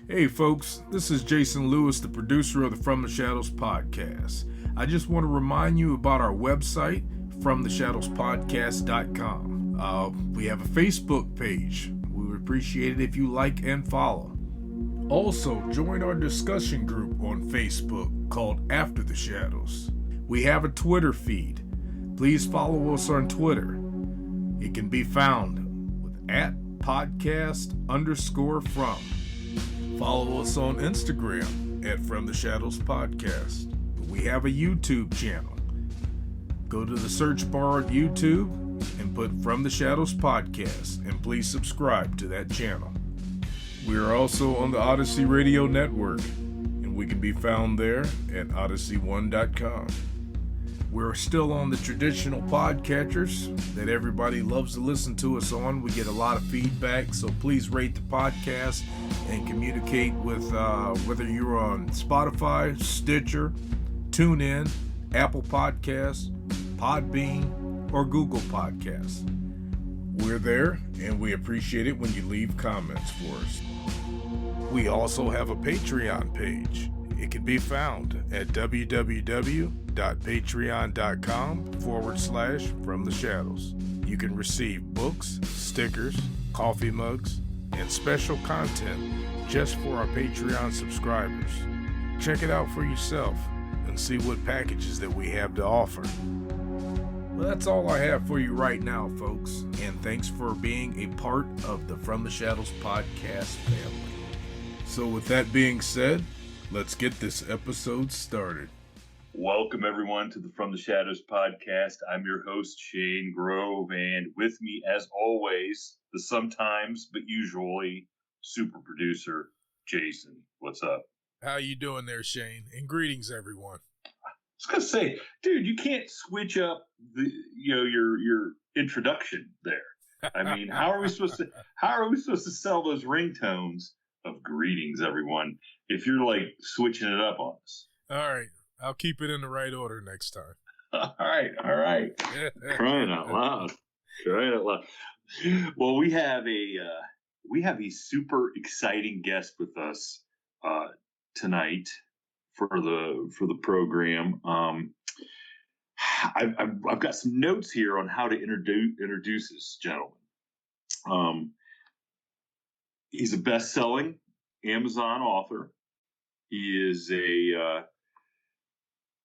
Hey folks, this is Jason Lewis, the producer of the From the Shadows podcast. I just want to remind you about our website, FromTheShadowsPodcast.com. We have a Facebook page. We would appreciate it if you like and follow. Also, join our discussion group on Facebook called After the Shadows. We have a Twitter feed. Please follow us on Twitter. It can be found with @podcast_from. Follow us on Instagram at From the Shadows Podcast. We have a YouTube channel. Go to the search bar at YouTube and put From the Shadows Podcast, and please subscribe to that channel. We are also on the Odyssey Radio Network, and we can be found there at odyssey1.com. We're still on the traditional podcatchers that everybody loves to listen to us on. We get a lot of feedback, so please rate the podcast and communicate with whether you're on Spotify, Stitcher, TuneIn, Apple Podcasts, Podbean, or Google Podcasts. We're there, and we appreciate it when you leave comments for us. We also have a Patreon page. It can be found at www.patreon.com/FromTheShadows. You can receive books, stickers, coffee mugs, and special content just for our Patreon subscribers. Check it out for yourself and see what packages that we have to offer. Well, that's all I have for you right now, folks, and thanks for being a part of the From the Shadows podcast family. So with that being said, let's get this episode started. Welcome, everyone, to the From the Shadows podcast. I'm your host, Shane Grove, and with me, as always, the sometimes but usually super producer, Jason. What's up? How you doing there, Shane? And greetings, everyone. I was gonna say, dude, you can't switch up your introduction there. I mean, how are we supposed to sell those ringtones of greetings, everyone, if you're like switching it up on us? All right. I'll keep it in the right order next time. All right. Crying out loud. Well, we have a super exciting guest with us tonight for the program. I've got some notes here on how to introduce this gentleman. He's a best-selling Amazon author. He is a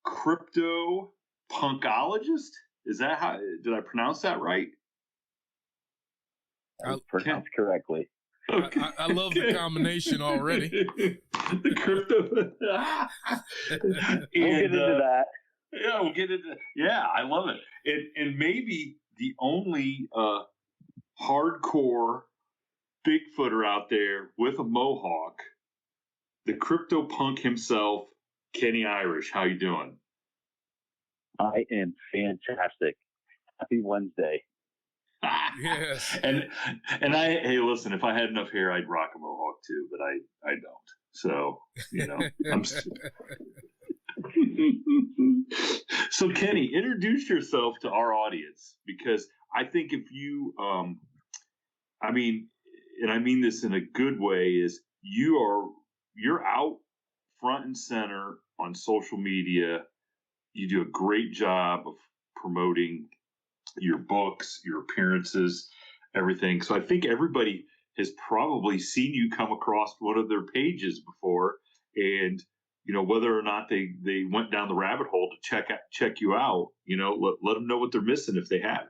cryptopunkologist. Is that how? Did I pronounce that right? Pronounced correctly. Okay. I love the combination already. The crypto. We'll get into that. Yeah, we'll get into. Yeah, I love it. And maybe the only hardcore Bigfooter out there with a mohawk, the CryptoPunk himself, KenneyWIrish. How you doing? I am fantastic. Happy Wednesday. Yes. And hey, listen, if I had enough hair, I'd rock a mohawk too, but I don't. So, I'm So Kenney, introduce yourself to our audience, because I think if you and I mean this in a good way, is you're out front and center on social media. You do a great job of promoting your books, your appearances, everything. So I think everybody has probably seen you come across one of their pages before, and whether or not they went down the rabbit hole to check you out, let them know what they're missing if they haven't.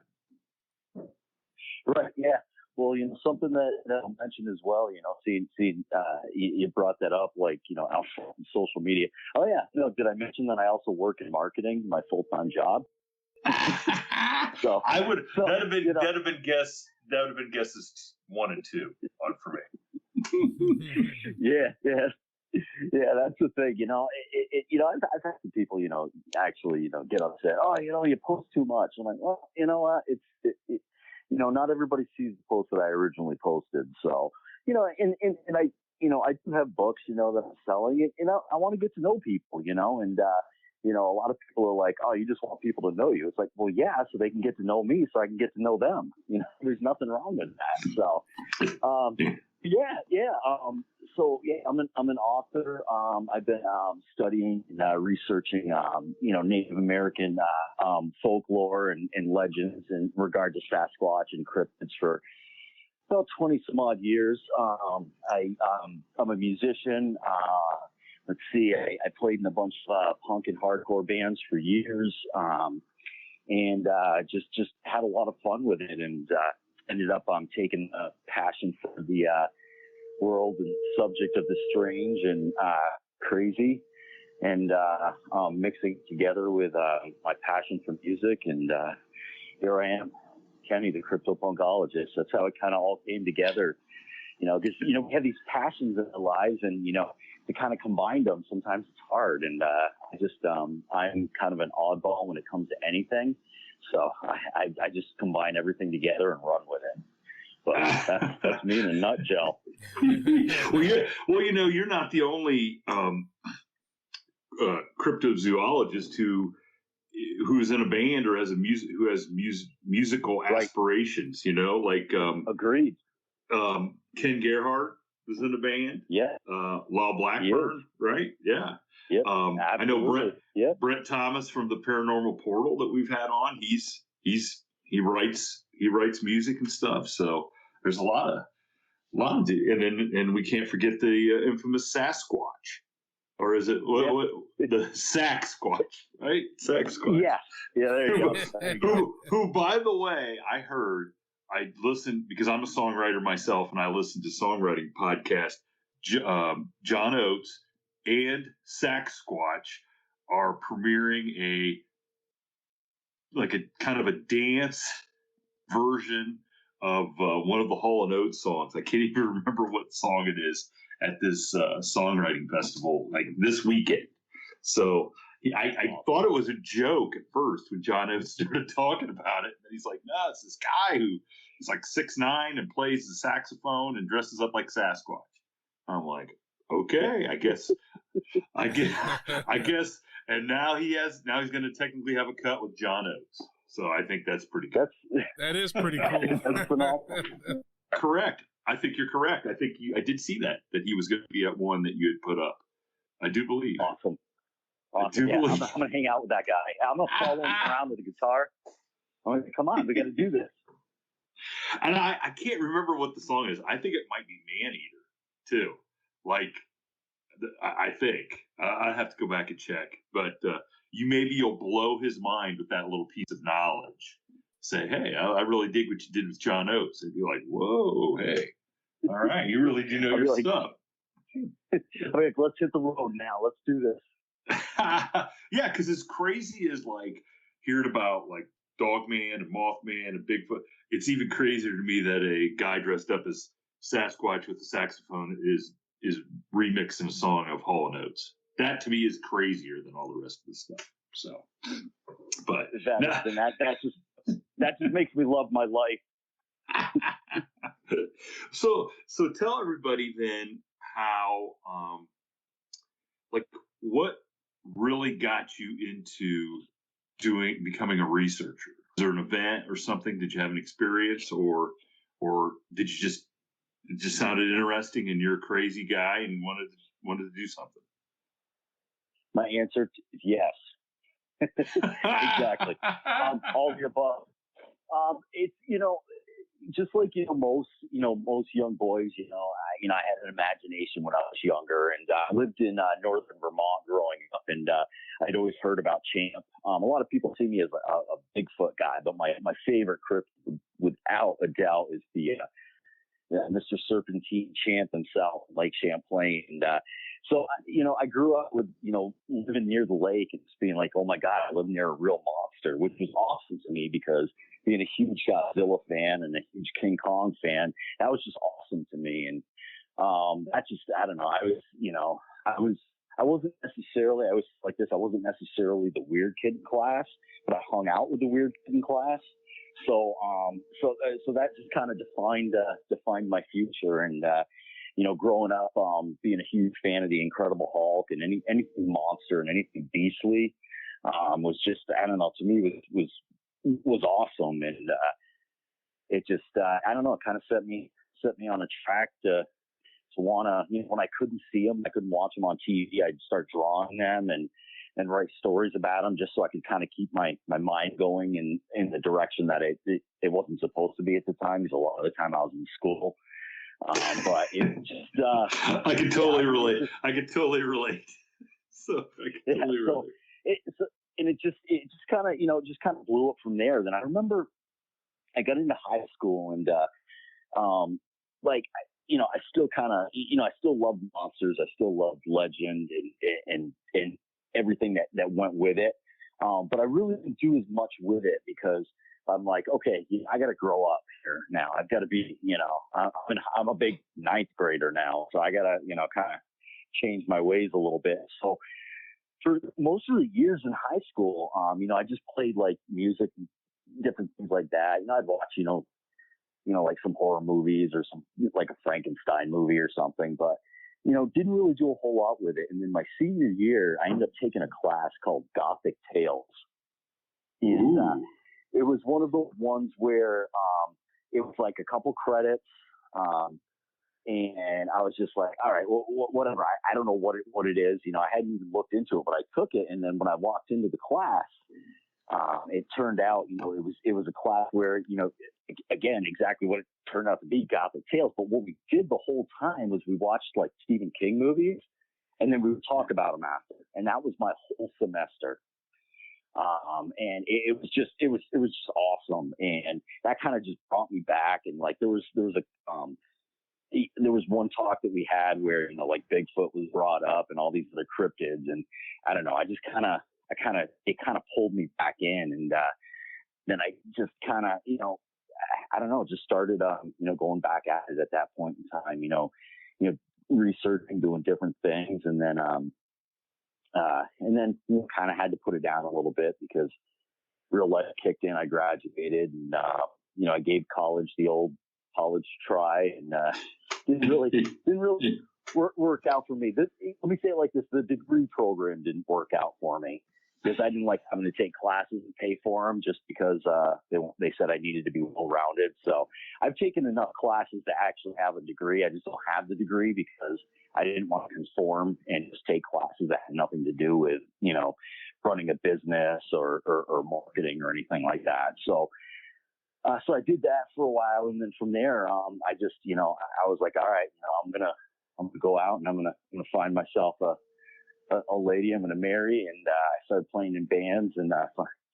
Right. Yeah. Well, something that I'll mention as well, seeing you brought that up, like, out on social media. Oh yeah. Did I mention that I also work in marketing, my full-time job? So that'd have been guesses 1 and 2 on for me. Yeah. That's the thing. I've had some people, actually, get upset. Oh, you post too much. I'm like, well, you know what? Not everybody sees the post that I originally posted. So, and I, I do have books, that I'm selling. And I want to get to know people, and a lot of people are like, oh, you just want people to know you. It's like, well, yeah, so they can get to know me so I can get to know them. There's nothing wrong with that. So, Yeah. I'm an author. I've been studying and researching, Native American folklore and legends in regard to Sasquatch and cryptids for about 20 some odd years. I'm a musician. Let's see, I played in a bunch of punk and hardcore bands for years, and just had a lot of fun with it, and ended up taking a passion for the world and subject of the strange and crazy, and mixing it together with my passion for music, and here I am, Kenney, the Cryptopunkologist. That's how it kind of all came together. Because we have these passions in our lives, and to kind of combine them, sometimes it's hard. And I'm kind of an oddball when it comes to anything, so I just combine everything together and run with it. But that's me in a nutshell. You're not the only cryptozoologist who's in a band or has musical aspirations. Right. Agreed. Ken Gerhardt was in a band. Yeah. Lyle Blackburn, right? Yeah. Yep. I know Brent Thomas from the Paranormal Portal that we've had on. He writes music and stuff. So there's a lot of and we can't forget the infamous Sasquatch, or is it the Saxquatch, right? Saxquatch. Yeah. Yeah. There you go. Who, by the way, I listened because I'm a songwriter myself, and I listen to songwriting podcasts. John Oates and Saxquatch are premiering a kind of a dance version of one of the Hall & Oates songs. I can't even remember what song it is at this songwriting festival, this weekend. So I thought it was a joke at first when John Oates started talking about it. And he's like, no, it's this guy he's like 6'9" and plays the saxophone and dresses up like Sasquatch. I'm like, okay, I guess. And now he's going to technically have a cut with John Oates. So I think that's pretty good. That is pretty cool. That's phenomenal. Correct. I think you're correct. I did see that he was going to be at one that you had put up. I do believe. Awesome. I'm going to hang out with that guy. I'm going to follow him around with a guitar. I'm like, come on, we got to do this. And I can't remember what the song is. I think it might be Maneater, too. I think. I have to go back and check. But you'll blow his mind with that little piece of knowledge. Say, hey, I really dig what you did with John Oates. And be like, whoa, hey. All right, you really do know your stuff. Okay, let's hit the road now. Let's do this. Yeah, because as crazy as hearing about Dogman and Mothman and Bigfoot, it's even crazier to me that a guy dressed up as Sasquatch with a saxophone is remixing a song of Hall & Oates. That to me is crazier than all the rest of the stuff. So, but that just makes me love my life. So tell everybody then how what really got you into becoming a researcher? Was there an event or something? Did you have an experience, or did you it just sounded interesting and you're a crazy guy and wanted to do something? My answer is yes. Exactly. All of the above. It's just like most young boys. I had an imagination when I was younger, and I lived in northern Vermont growing up, and I'd always heard about Champ. A lot of people see me as a Bigfoot guy, but my favorite cryptid, without a doubt, is the Mr. Serpentine Champ himself, Lake Champlain. And so I grew up with living near the lake and just being like, oh my God, I live near a real monster, which was awesome to me because being a huge Godzilla fan and a huge King Kong fan, that was just awesome to me. And I don't know, I wasn't necessarily necessarily the weird kid in class, but I hung out with the weird kid in class. So that just kind of defined my future. And growing up, being a huge fan of the Incredible Hulk and anything monster and anything beastly, was just, I don't know, to me was awesome. And it just, I don't know, it kind of set me on a track to want to, when I couldn't see them, I couldn't watch them on TV, I'd start drawing them and write stories about them just so I could kind of keep my mind going in the direction that it wasn't supposed to be at the time, because a lot of the time I was in school. But it just, I can totally relate. I can totally relate. So I can totally relate. It just kind of, just kind of blew up from there. Then I remember I got into high school and, I still kind of, I still loved monsters. I still loved legend and everything that went with it. But I really didn't do as much with it because I'm like, okay, I got to grow up here now. I've got to be, I'm a big ninth grader now. So I got to, kind of change my ways a little bit. So for most of the years in high school, I just played like music and different things like that. I'd watch, like some horror movies or some like a Frankenstein movie or something, but didn't really do a whole lot with it. And then my senior year, I ended up taking a class called Gothic Tales. And it was one of those ones where it was like a couple credits, and I was just like, all right, well, whatever. I don't know what it is. I hadn't even looked into it, but I took it. And then when I walked into the class, it turned out, it was a class where, again, exactly what it turned out to be, Gothic Tales. But what we did the whole time was we watched like Stephen King movies, and then we would talk about them after. And that was my whole semester. And it was just awesome. And that kind of just brought me back. And like, there was one talk that we had where, like Bigfoot was brought up and all these other cryptids. And I don't know, it kind of pulled me back in. And, then I just kind of, I don't know, just started, going back at it at that point in time, researching, doing different things. And then kind of had to put it down a little bit because real life kicked in. I graduated and, I gave college the old college try and, didn't really work out for me. Let me say it like this. The degree program didn't work out for me because I didn't like having to take classes and pay for them just because, they said I needed to be well-rounded. So I've taken enough classes to actually have a degree. I just don't have the degree because I didn't want to conform and just take classes that had nothing to do with, running a business or marketing or anything like that. So I did that for a while. And then from there, I just, I was like, all right, I'm going to go out and I'm going to find myself a lady I'm going to marry. And I started playing in bands and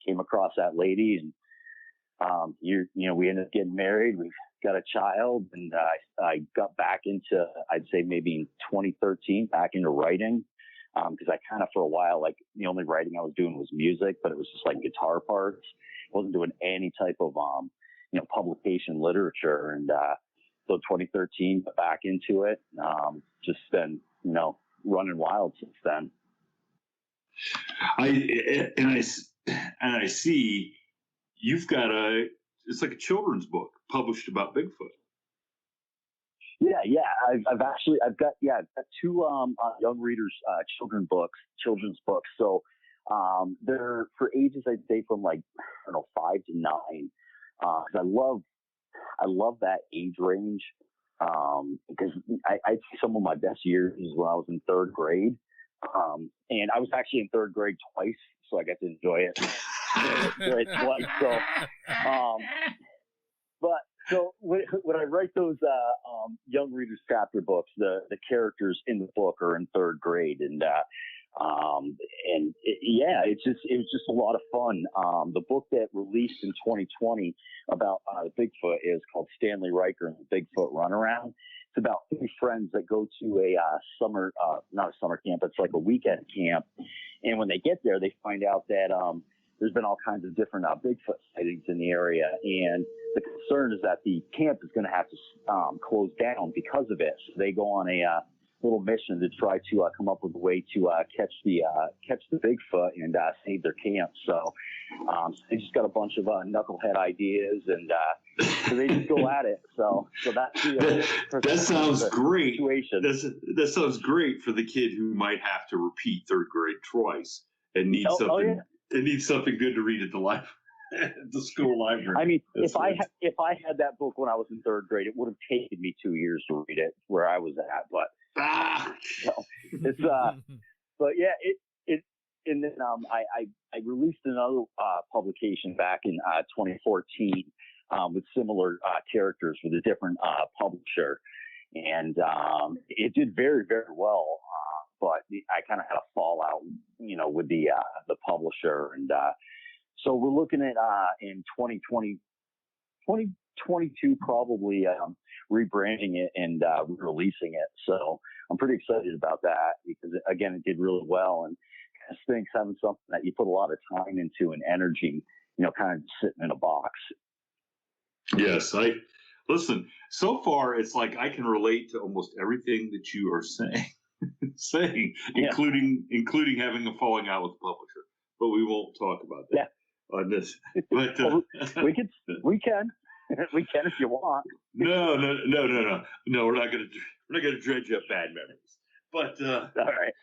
came across that lady and, we ended up getting married. We got a child and I got back into, I'd say maybe in 2013, back into writing. Cause I kind of, for a while, like the only writing I was doing was music, but it was just like guitar parts. I wasn't doing any type of, publication literature. And, so 2013, got back into it. Just been, running wild since then. I see you've got it's like a children's book published about Bigfoot. Yeah. I've got two young readers children's books. So they're for ages, I'd say from like 5 to 9. Because I love that age range. Because I see some of my best years when I was in 3rd grade. And I was actually in 3rd grade twice, so I got to enjoy it. Twice. So when I write those young readers chapter books, the characters in the book are in 3rd grade, and it was just a lot of fun. The book that released in 2020 about Bigfoot is called Stanley, Reichert, and the Bigfoot Runaround. It's about 3 friends that go to a not a summer camp, it's like a weekend camp. And when they get there, they find out that there's been all kinds of different Bigfoot sightings in the area. And the concern is that the camp is going to have to close down because of it. So they go on a little mission to try to come up with a way to catch the Bigfoot and save their camp. So they just got a bunch of knucklehead ideas, and so they just go at it. So that's that sounds great. Situation. That sounds great for the kid who might have to repeat 3rd grade twice and need something. Oh, yeah. It needs something good to read at the library. the school library. I mean, if I had that book when I was in third grade, it would have taken me 2 years to read it where I was at. But it's but yeah, and then I released another publication back in 2014 with similar characters with a different publisher, and it did very, very well. But I kind of had a fallout, with the publisher, and so we're looking at in 2022 probably rebranding it and releasing it. So I'm pretty excited about that because again, it did really well, and I think having something that you put a lot of time into and energy, kind of sitting in a box. Yes, listen. So far, it's like I can relate to almost everything that you are saying, including having a falling out with the publisher. But we won't talk about that on this. But we can if you want. No. We're not gonna dredge up bad memories. But all right.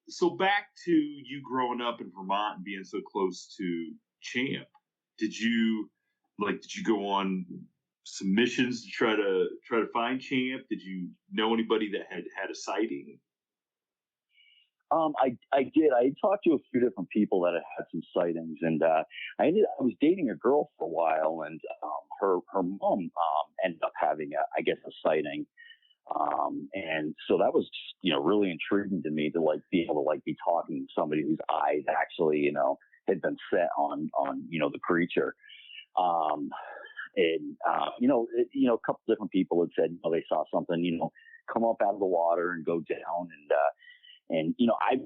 So back to you growing up in Vermont and being so close to Champ. Did you go on some missions to try to find Champ? Did you know anybody that had a sighting? I did. I talked to a few different people that had some sightings, and I was dating a girl for a while, and her mom ended up having a sighting, and so that was really intriguing to me to be able to be talking to somebody whose eyes actually had been set on the creature. And a couple different people had said they saw something come up out of the water and go down, and I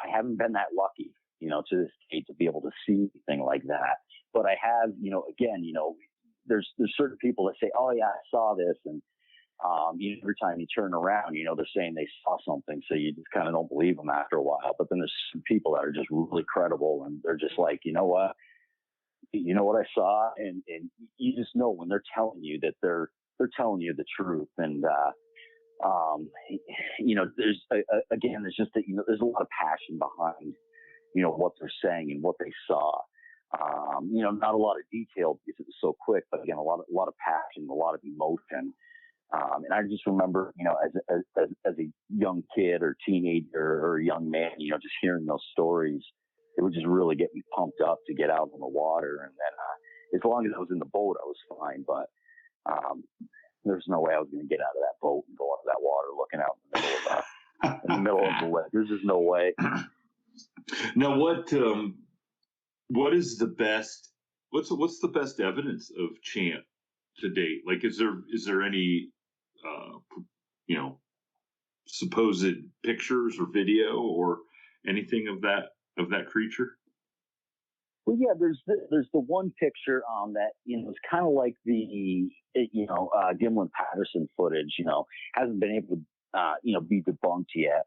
haven't been that lucky to this day to be able to see anything like that, but I have there's certain people that say, oh yeah, I saw this, and every time you turn around they're saying they saw something, so you just kind of don't believe them after a while. But then there's some people that are just really credible, and they're just like, you know what I saw, and you just know when they're telling you that they're telling you the truth. And there's there's just there's a lot of passion behind what they're saying and what they saw. Not a lot of detail because it was so quick, but again, a lot of passion, a lot of emotion. And I just remember, as a young kid or teenager or a young man, just hearing those stories, it would just really get me pumped up to get out on the water. And then as long as I was in the boat, I was fine. But there's no way I was going to get out of that boat and go out of that water looking out in the middle of the lake. There's just no way. Now, what is the best? What's the best evidence of Champ to date? Like, is there any supposed pictures or video or anything of that creature? Well, yeah, there's the one picture that is kind of like the Gimlin Patterson footage. Hasn't been able to be debunked yet.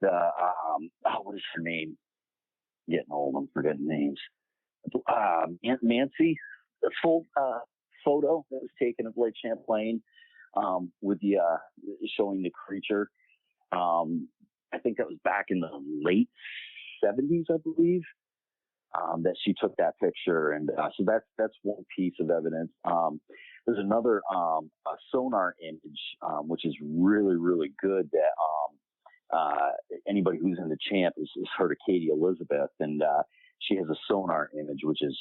What is her name? Getting old, I'm forgetting names. Aunt Nancy, the full photo that was taken of Lake Champlain with the showing the creature. I think that was back in the late 70s, I believe, that she took that picture. And so that's one piece of evidence. There's another a sonar image, which is really, really good that anybody who's in the Champ has heard of Katie Elizabeth, and she has a sonar image, which is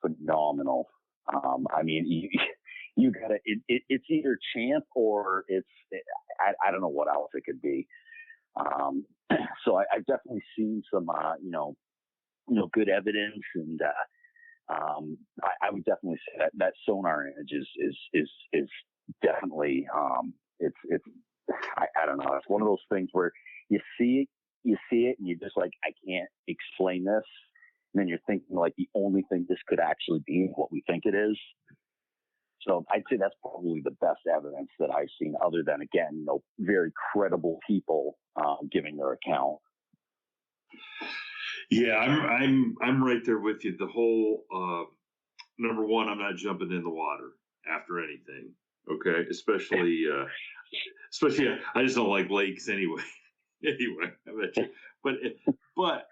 phenomenal. I mean, you gotta, it's either Champ or I don't know what else it could be. So I've definitely seen some, good evidence, and I would definitely say that sonar image is definitely, I don't know. It's one of those things where you see it, and you're just like, I can't explain this. And then you're thinking like the only thing this could actually be what we think it is. So I'd say that's probably the best evidence that I've seen, other than, again, very credible people giving their account. Yeah, I'm right there with you. The whole number one, I'm not jumping in the water after anything. Okay, especially I just don't like lakes anyway. Anyway, I bet you. But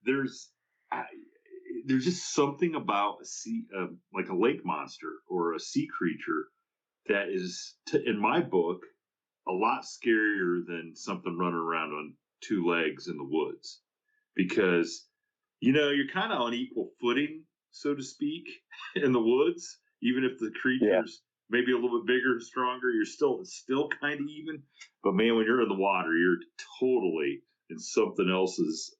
there's there's just something about a sea, like a lake monster or a sea creature that is, in my book, a lot scarier than something running around on two legs in the woods, because you're kind of on equal footing, so to speak, in the woods. Even if the creature's maybe a little bit bigger and stronger, it's still kind of even. But man, when you're in the water, you're totally in something else's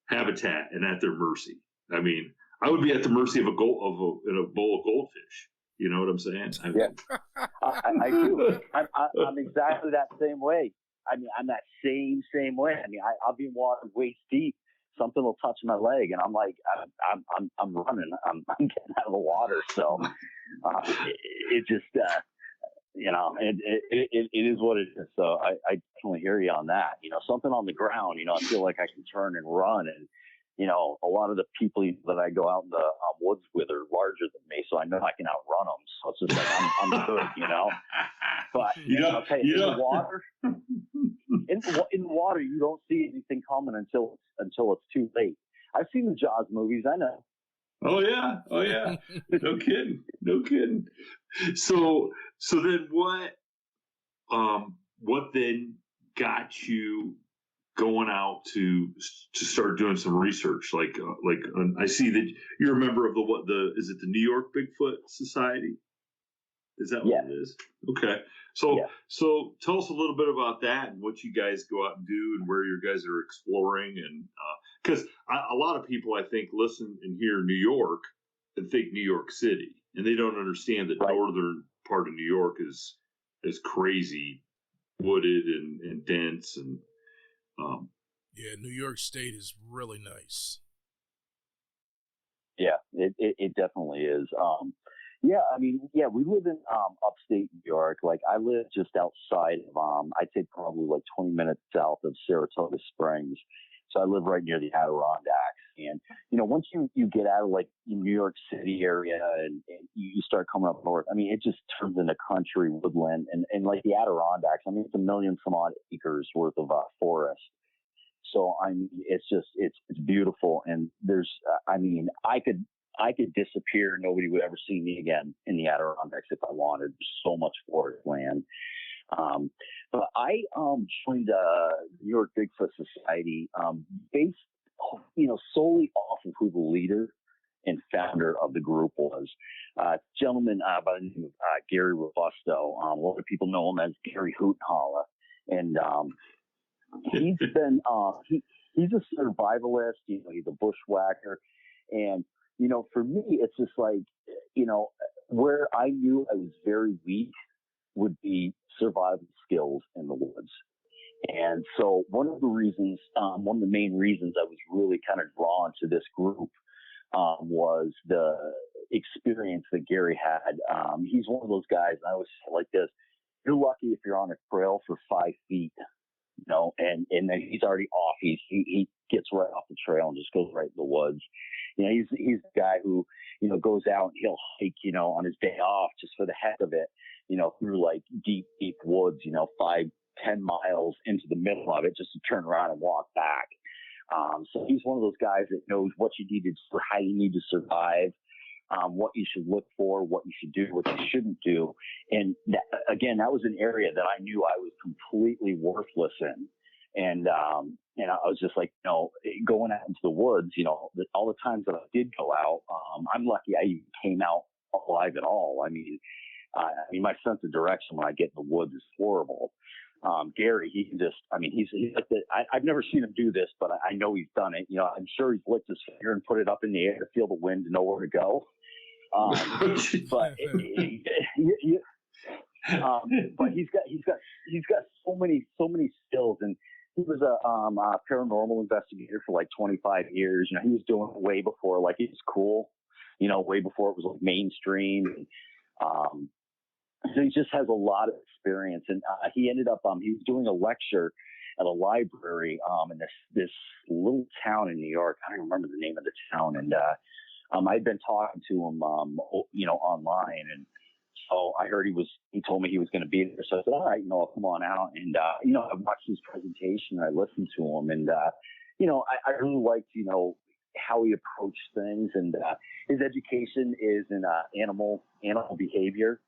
habitat and at their mercy. I mean, I would be at the mercy of a bowl of goldfish. You know what I'm saying? I do. I'm exactly that same way. I mean, I'm that same way. I mean, I'll be in water waist deep. Something will touch my leg, and I'm like, I'm running. I'm getting out of the water. So it just, it is what it is. So I definitely hear you on that. Something on the ground. I feel like I can turn and run, and a lot of the people that I go out in the woods with are larger than me, so I know I can outrun them. So it's just like I'm good, But I'll tell you, in the water, in water, you don't see anything coming until it's too late. I've seen the Jaws movies. I know. Oh yeah. No kidding. So then what then got you going out to start doing some research? Like I see that you're a member of is it the New York Bigfoot Society? Is that what it is? Okay. So tell us a little bit about that and what you guys go out and do and where you guys are exploring. And because a lot of people, I think, listen and hear New York and think New York City, and they don't understand that northern part of New York is crazy, wooded and dense. And New York State is really nice. Yeah, it definitely is. We live in upstate New York. Like, I live just outside of, I'd say probably like 20 minutes south of Saratoga Springs. So I live right near the Adirondacks. And, once you get out of like New York City area and you start coming up north, I mean, it just turns into country woodland and like the Adirondacks. I mean, it's 1 million some odd acres worth of forest. So it's beautiful. And there's, I could disappear. Nobody would ever see me again in the Adirondacks if I wanted. So much forest land. But I joined the New York Bigfoot Society based, solely off of who the leader and founder of the group was. A gentleman by the name of Gary Robusto. A lot of people know him as Gary Hootenholler. And he's been he's a survivalist. He's a bushwhacker. And for me, it's just like, where I knew I was very weak would be survival skills in the woods. And so one of the main reasons I was really kind of drawn to this group was the experience that Gary had. He's one of those guys, and I always say like this: you're lucky if you're on a trail for 5 feet, and then he's already off. He gets right off the trail and just goes right in the woods. He's the guy who, goes out and he'll hike, on his day off just for the heck of it, through like deep woods, 5-10 miles into the middle of it just to turn around and walk back. So he's one of those guys that knows what you need for how you need to survive, what you should look for, what you should do, what you shouldn't do. And that was an area that I knew I was completely worthless in. And I was just like, going out into the woods, all the times that I did go out, I'm lucky I even came out alive at all. I mean, my sense of direction when I get in the woods is horrible. Gary, he can just, he's like I've never seen him do this, but I know he's done it. I'm sure he's licked his finger and put it up in the air to feel the wind to know where to go. But he's got so many skills, and he was a paranormal investigator for like 25 years. He was doing it way before like it was cool, way before it was like mainstream. So he just has a lot of experience, and he ended up he was doing a lecture at a library in this little town in New York. I don't remember the name of the town, and I'd been talking to him online, and so I heard he told me he was going to be there. So I said, all right, I'll come on out. And, I watched his presentation and I listened to him. And, I really liked, how he approached things, and his education is in animal behavior.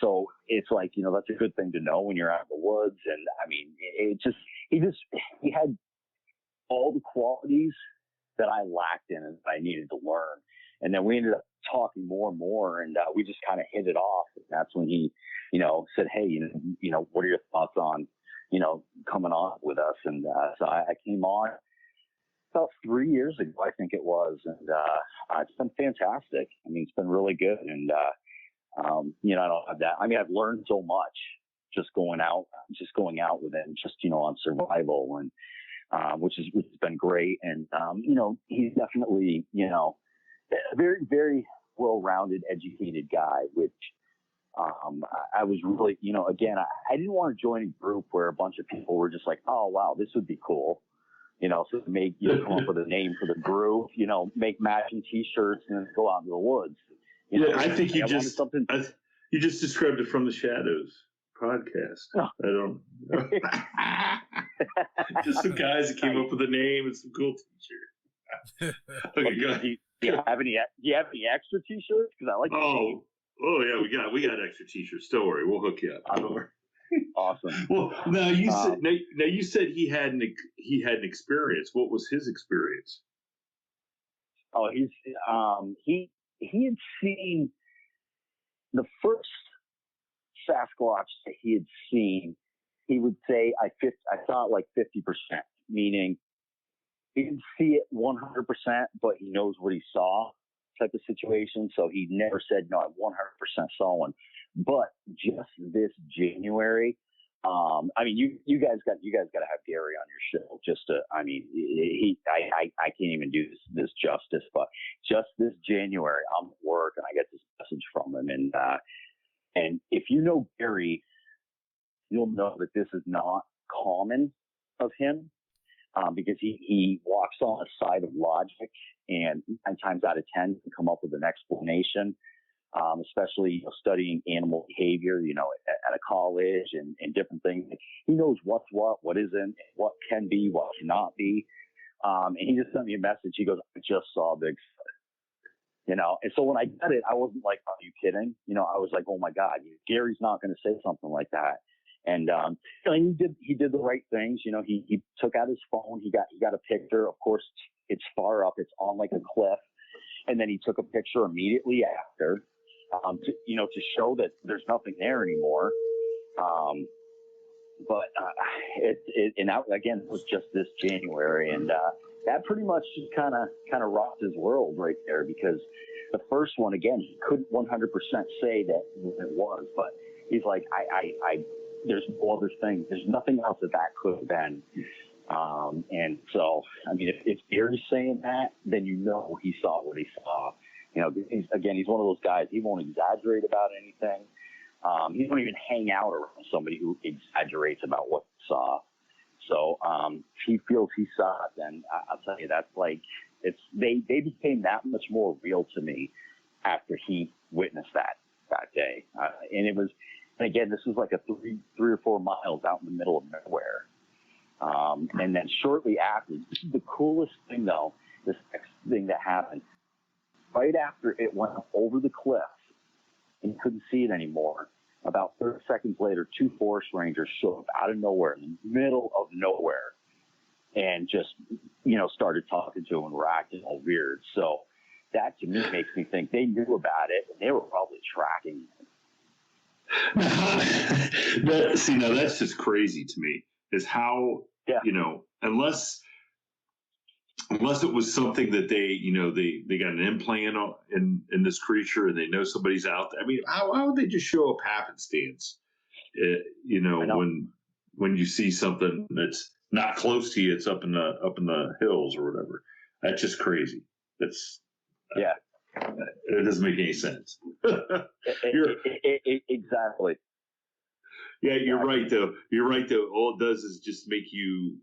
So it's like, that's a good thing to know when you're out in the woods. And I mean, he had all the qualities that I lacked in and that I needed to learn. And then we ended up talking more and more, and we just kind of hit it off. And that's when he, said, hey, what are your thoughts on, coming on with us? And so I came on about 3 years ago, I think it was. And it's been fantastic. I mean, it's been really good. And, I don't have that. I mean, I've learned so much just going out with him, just, on survival, and which has been great. And, he's definitely, a very, very well-rounded, educated guy, which I was really, again, I didn't want to join a group where a bunch of people were just like, oh, wow, this would be cool. So make, come up with a name for the group, make matching T-shirts and then go out into the woods. I think you just described it From the Shadows podcast. Oh. I don't know. Just some guys that came up with a name and some cool T-shirt. Okay, go ahead. Do you have any extra T-shirts? Because I like. Oh yeah, we got extra T-shirts. Don't worry, we'll hook you up. Don't worry. Awesome. Well, now you said he had an experience. What was his experience? Oh, he had seen the first Sasquatch that he had seen. He would say, I saw it like 50%, meaning he didn't see it 100%, but he knows what he saw, type of situation. So he never said, no, I 100% saw one. But just this January, I mean, you guys got to have Gary on your show. Just to, I mean, I can't even do this justice. But just this January, I'm at work and I get this message from him, and if you know Gary, you'll know that this is not common of him, because he walks on the side of logic, and 9 times out of 10 can come up with an explanation. Especially studying animal behavior, at a college and different things. He knows what's what isn't, what can be, what cannot be. And he just sent me a message. He goes, I just saw Bigfoot. And so when I got it, I wasn't like, are you kidding? I was like, oh my God, Gary's not going to say something like that. And he did the right things. He took out his phone. He got a picture. Of course, it's far up. It's on like a cliff. And then he took a picture immediately after, to show that there's nothing there anymore. But again, it was just this January, and that pretty much just kind of rocked his world right there, because the first one, again, he couldn't 100% say that it was, but he's like, there's no other thing. There's nothing else that could have been. And so, I mean, if Gary's saying that, then he saw what he saw. He's one of those guys. He won't exaggerate about anything. He won't even hang out around somebody who exaggerates about what he saw. So if he feels he saw it, then I'll tell you, that's like, they became that much more real to me after he witnessed that day. And it was, and again, this was like a 3 or 4 miles out in the middle of nowhere. And then shortly after, this is the coolest thing though, this next thing that happened, right after it went up over the cliff and you couldn't see it anymore, about 30 seconds later, 2 forest rangers showed up out of nowhere, in the middle of nowhere, and just, started talking to him and were acting all weird. So that to me makes me think they knew about it and they were probably tracking it. See, now that's just crazy to me, is how, unless it was something that they got an implant in this creature and they know somebody's out there. I mean, how would they just show up happenstance? When you see something that's not close to you, it's up in the hills or whatever. That's just crazy. It doesn't make any sense. Exactly. Yeah, you're right though. All it does is just make you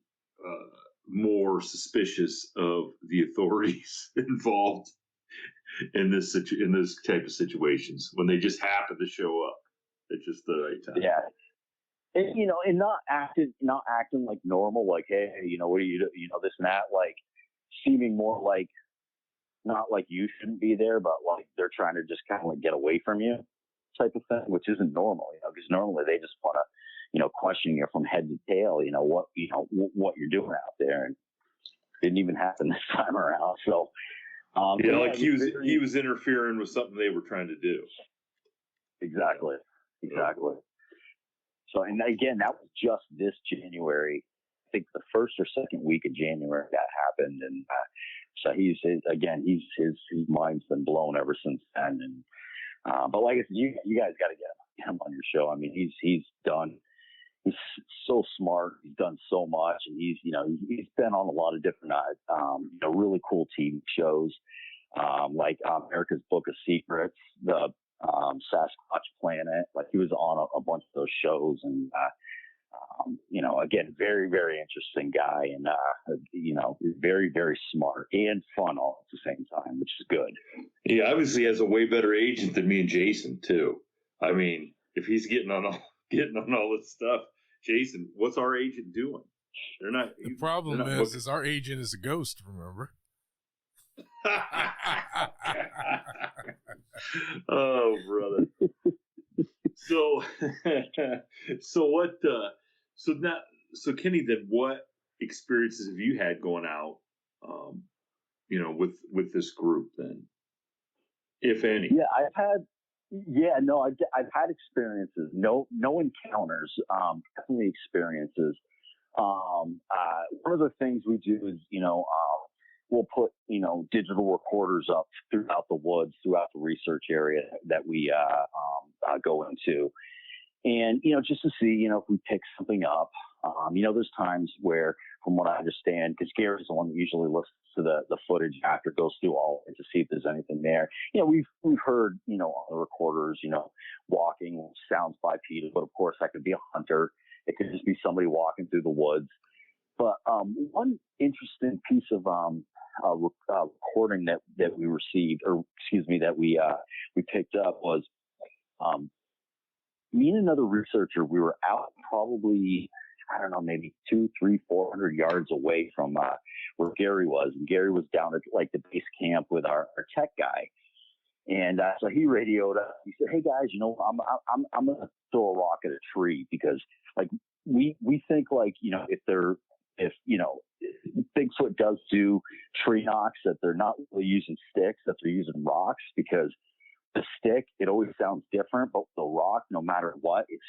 more suspicious of the authorities involved in this type of situations when they just happen to show up at just the right time. Yeah. And, and not acting like normal, like, hey, what do you do? This and that, like seeming more like, not like you shouldn't be there, but like they're trying to just kind of like get away from you type of thing, which isn't normal, because normally they just want to, question you from head to tail, what you're doing out there. And it didn't even happen this time around. So, like he was interfering with something they were trying to do. Exactly. So, and again, that was just this January. I think the first or second week of January that happened. And so his mind's been blown ever since then. And, but like I said, you guys got to get him on your show. I mean, he's so smart. He's done so much, and he's been on a lot of different, really cool TV shows, like America's Book of Secrets, the Sasquatch Planet. Like he was on a bunch of those shows, and again, very, very interesting guy, and very, very smart and fun all at the same time, which is good. He obviously has a way better agent than me and Jason too. I mean, if he's getting on all this stuff, Jason, what's our agent doing? They're not. The problem is our agent is a ghost. Remember? Oh, brother. So what? So Kenney, then what experiences have you had going out? With this group, then, if any? Yeah, I've had experiences. No encounters. Definitely experiences. One of the things we do is, we'll put, digital recorders up throughout the woods, throughout the research area that we go into. And, just to see, if we pick something up. There's times where, from what I understand, because Gary's the one that usually listens to the footage after, goes through all of it to see if there's anything there. We've heard, on the recorders, walking sounds bipedal, but of course that could be a hunter. It could just be somebody walking through the woods. But one interesting piece of recording that we received, that we picked up was me and another researcher. We were out probably, I don't know, maybe 200, 300, 400 yards away from where Gary was. And Gary was down at like the base camp with our tech guy. And so he radioed us. He said, "Hey guys, I'm going to throw a rock at a tree, because like we think, like, if Bigfoot does do tree knocks, that they're not really using sticks, that they're using rocks, because the stick, it always sounds different, but the rock, no matter what, it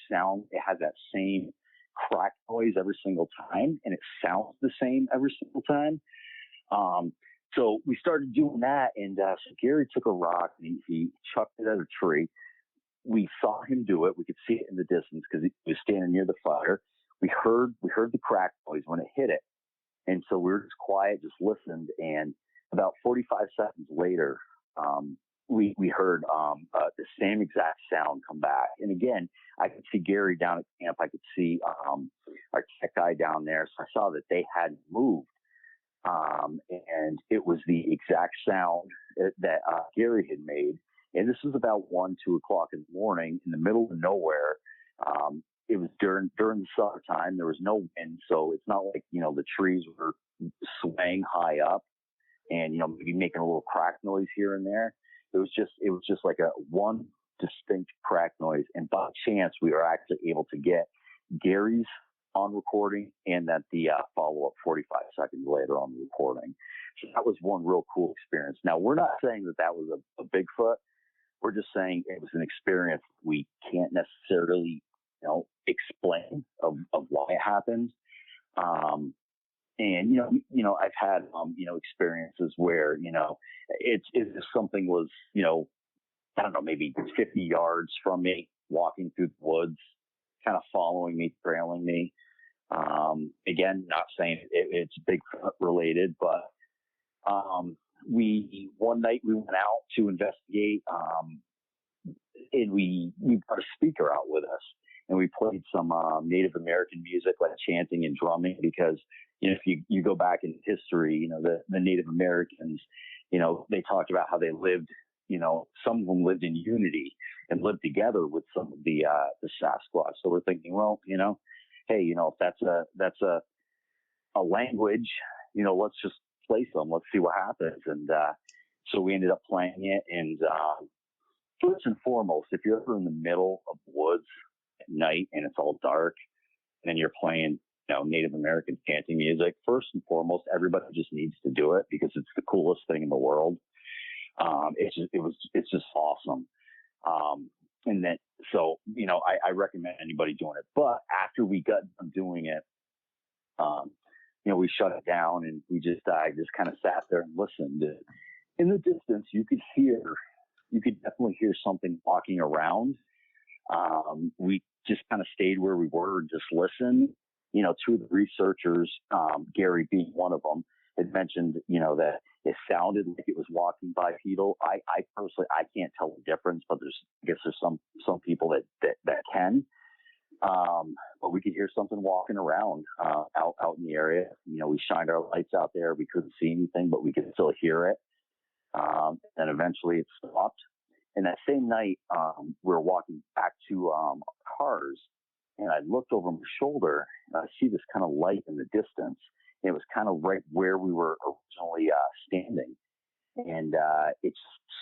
has that same crack noise every single time, and it sounds the same every single time." So we started doing that, and so Gary took a rock and he chucked it at a tree. We saw him do it. We could see it in the distance because he was standing near the fire. We heard the crack noise when it hit it, and so we were just quiet, just listened. And about 45 seconds later, we heard the same exact sound come back. And again, I could see Gary down at camp. I could see our tech guy down there. So I saw that they hadn't moved. And it was the exact sound that Gary had made. And this was about 1, 2 o'clock in the morning in the middle of nowhere. It was during the summertime. There was no wind. So it's not like, the trees were swaying high up and, maybe making a little crack noise here and there. It was just like a one distinct crack noise. And by chance, we were actually able to get Gary's on recording, and that the follow-up 45 seconds later on the recording. So that was one real cool experience. Now, we're not saying that was a Bigfoot. We're just saying it was an experience we can't necessarily, explain of why it happened. And, I've had, experiences where, if something was, I don't know, maybe 50 yards from me, walking through the woods, kind of following me, trailing me. Again, not saying it's Bigfoot related, but one night we went out to investigate, and we got a speaker out with us, and we played some Native American music, like chanting and drumming, because if you go back in history, the Native Americans, they talked about how they lived. Some of them lived in unity and lived together with some of the Sasquatch. So we're thinking, well, hey, if that's a language, let's just play some. Let's see what happens. And so we ended up playing it. And first and foremost, if you're ever in the middle of the woods at night and it's all dark, and then you're playing, Native American chanting music, first and foremost, everybody just needs to do it because it's the coolest thing in the world. It's just awesome. And then, so, I recommend anybody doing it. But after we got done doing it, we shut it down and I just kind of sat there and listened. In the distance, you could definitely hear something walking around. We just kind of stayed where we were and just listened. Two of the researchers, Gary being one of them, had mentioned, that it sounded like it was walking bipedal. I personally, I can't tell the difference, but I guess there's some people that can. But we could hear something walking around, out in the area. We shined our lights out there. We couldn't see anything, but we could still hear it. And eventually it stopped. And that same night, we were walking back to, our cars, and I looked over my shoulder and I see this kind of light in the distance. It was kind of right where we were originally standing. And it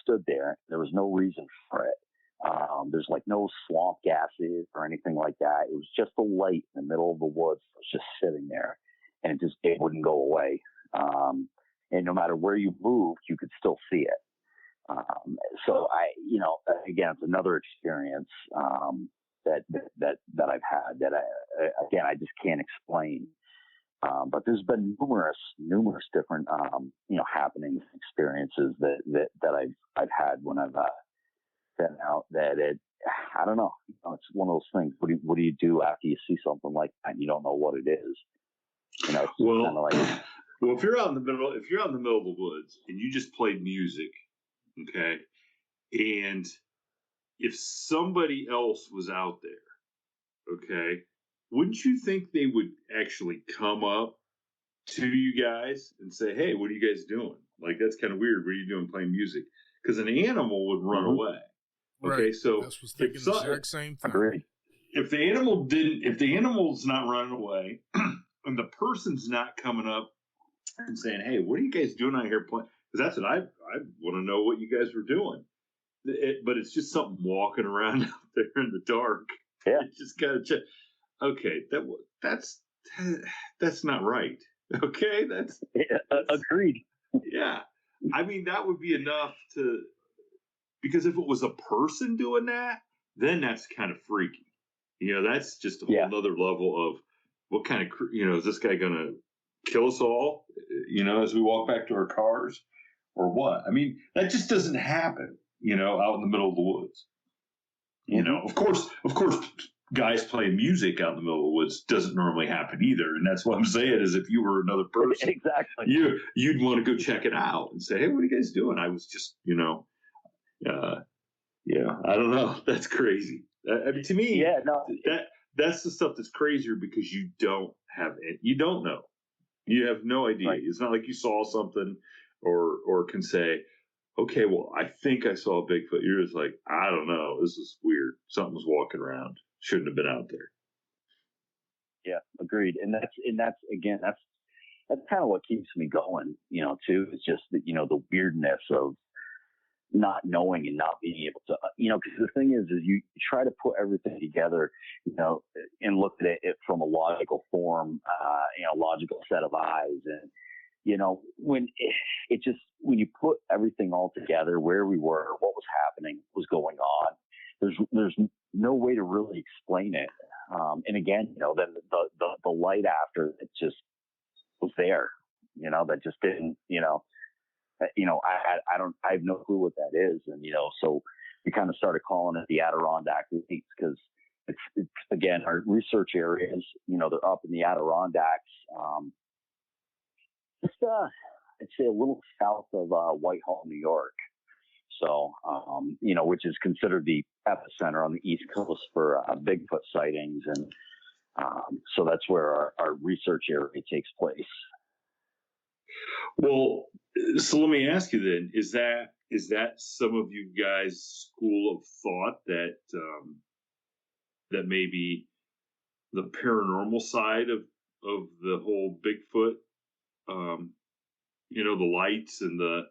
stood there. There was no reason for it. There's like no swamp gases or anything like that. It was just a light in the middle of the woods. It was just sitting there, and it wouldn't go away. And no matter where you moved, you could still see it. So again, it's another experience that I've had that I just can't explain. But there's been numerous different, happenings, experiences that I've had when I've been out. I don't know. It's one of those things. What do you do after you see something like that and you don't know what it is? It's well, kind of like, if you're out in the middle of the woods and you just played music, okay, and if somebody else was out there, okay, wouldn't you think they would actually come up to you guys and say, "Hey, what are you guys doing? Like, that's kind of weird. What are you doing playing music?" Because an animal would run away. Okay, right. so That's what's thinking the exact same thing. agreed. If the animal's not running away, and the person's not coming up and saying, "Hey, what are you guys doing out here playing?" Because that's what I want to know what you guys were doing. But it's just something walking around out there in the dark. Yeah, It just kind of check. Okay, that's not right. Okay, that's agreed. Yeah, I mean that would be enough because if it was a person doing that, then that's kind of freaky. That's just a whole nother level of what kind of is this guy gonna kill us all? As we walk back to our cars, or what? I mean, that just doesn't happen. Out in the middle of the woods. Of course, guys playing music out in the middle of the woods doesn't normally happen either. And that's what I'm saying is if you were another person, exactly, you'd want to go check it out and say, "Hey, what are you guys doing?" I was just, I don't know. That's crazy. I mean, to me, that's the stuff that's crazier because you don't have it. You don't know. You have no idea. Right. It's not like you saw something or can say, "Okay, well, I think I saw a Bigfoot." You're just like, "I don't know. This is weird. Something was walking around. Shouldn't have been out there." Yeah, agreed. And that's kind of what keeps me going, too. It's just that, the weirdness of not knowing and not being able to, because the thing is you try to put everything together, and look at it from a logical form, logical set of eyes. And, when you put everything all together, where we were, what was happening, what was going on, there's no way to really explain it. And again, then the light after it just was there, that just didn't, I have no clue what that is. And, so we kind of started calling it the Adirondack Leaks because it's again, our research areas, they're up in the Adirondacks, just, I'd say a little south of Whitehall, New York. So, which is considered the epicenter on the East Coast for Bigfoot sightings. And so that's where our research area takes place. Well, so let me ask you then, is that some of you guys' school of thought that that maybe the paranormal side of the whole Bigfoot the lights and the,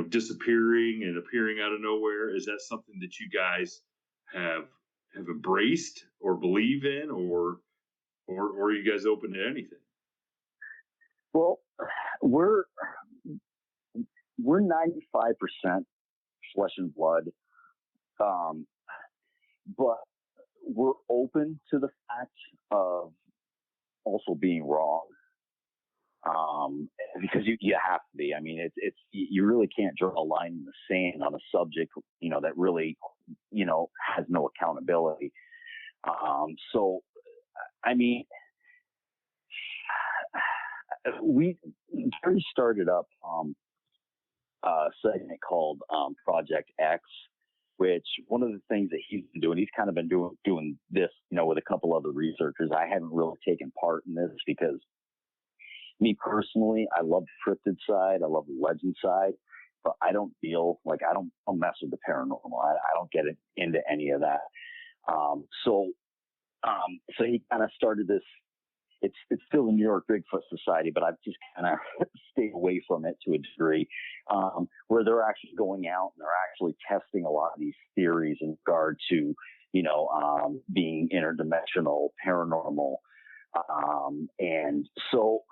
disappearing and appearing out of nowhere? Is that something that you guys have embraced or believe in, or are you guys open to anything? Well, we're 95% flesh and blood, but we're open to the fact of also being wrong, because you have to be. I mean, it's you really can't draw a line in the sand on a subject, that really, has no accountability. So, I mean, Jerry started up a segment called Project X, which one of the things that he's been doing, he's kind of been doing this, with a couple other researchers. I haven't really taken part in this because me personally, I love the cryptid side, I love the legend side, but I don't mess with the paranormal. I don't get into any of that. So he kind of started this. It's still the New York Bigfoot Society, but I've just kind of stayed away from it to a degree, where they're actually going out and they're actually testing a lot of these theories in regard to, being interdimensional, paranormal. And so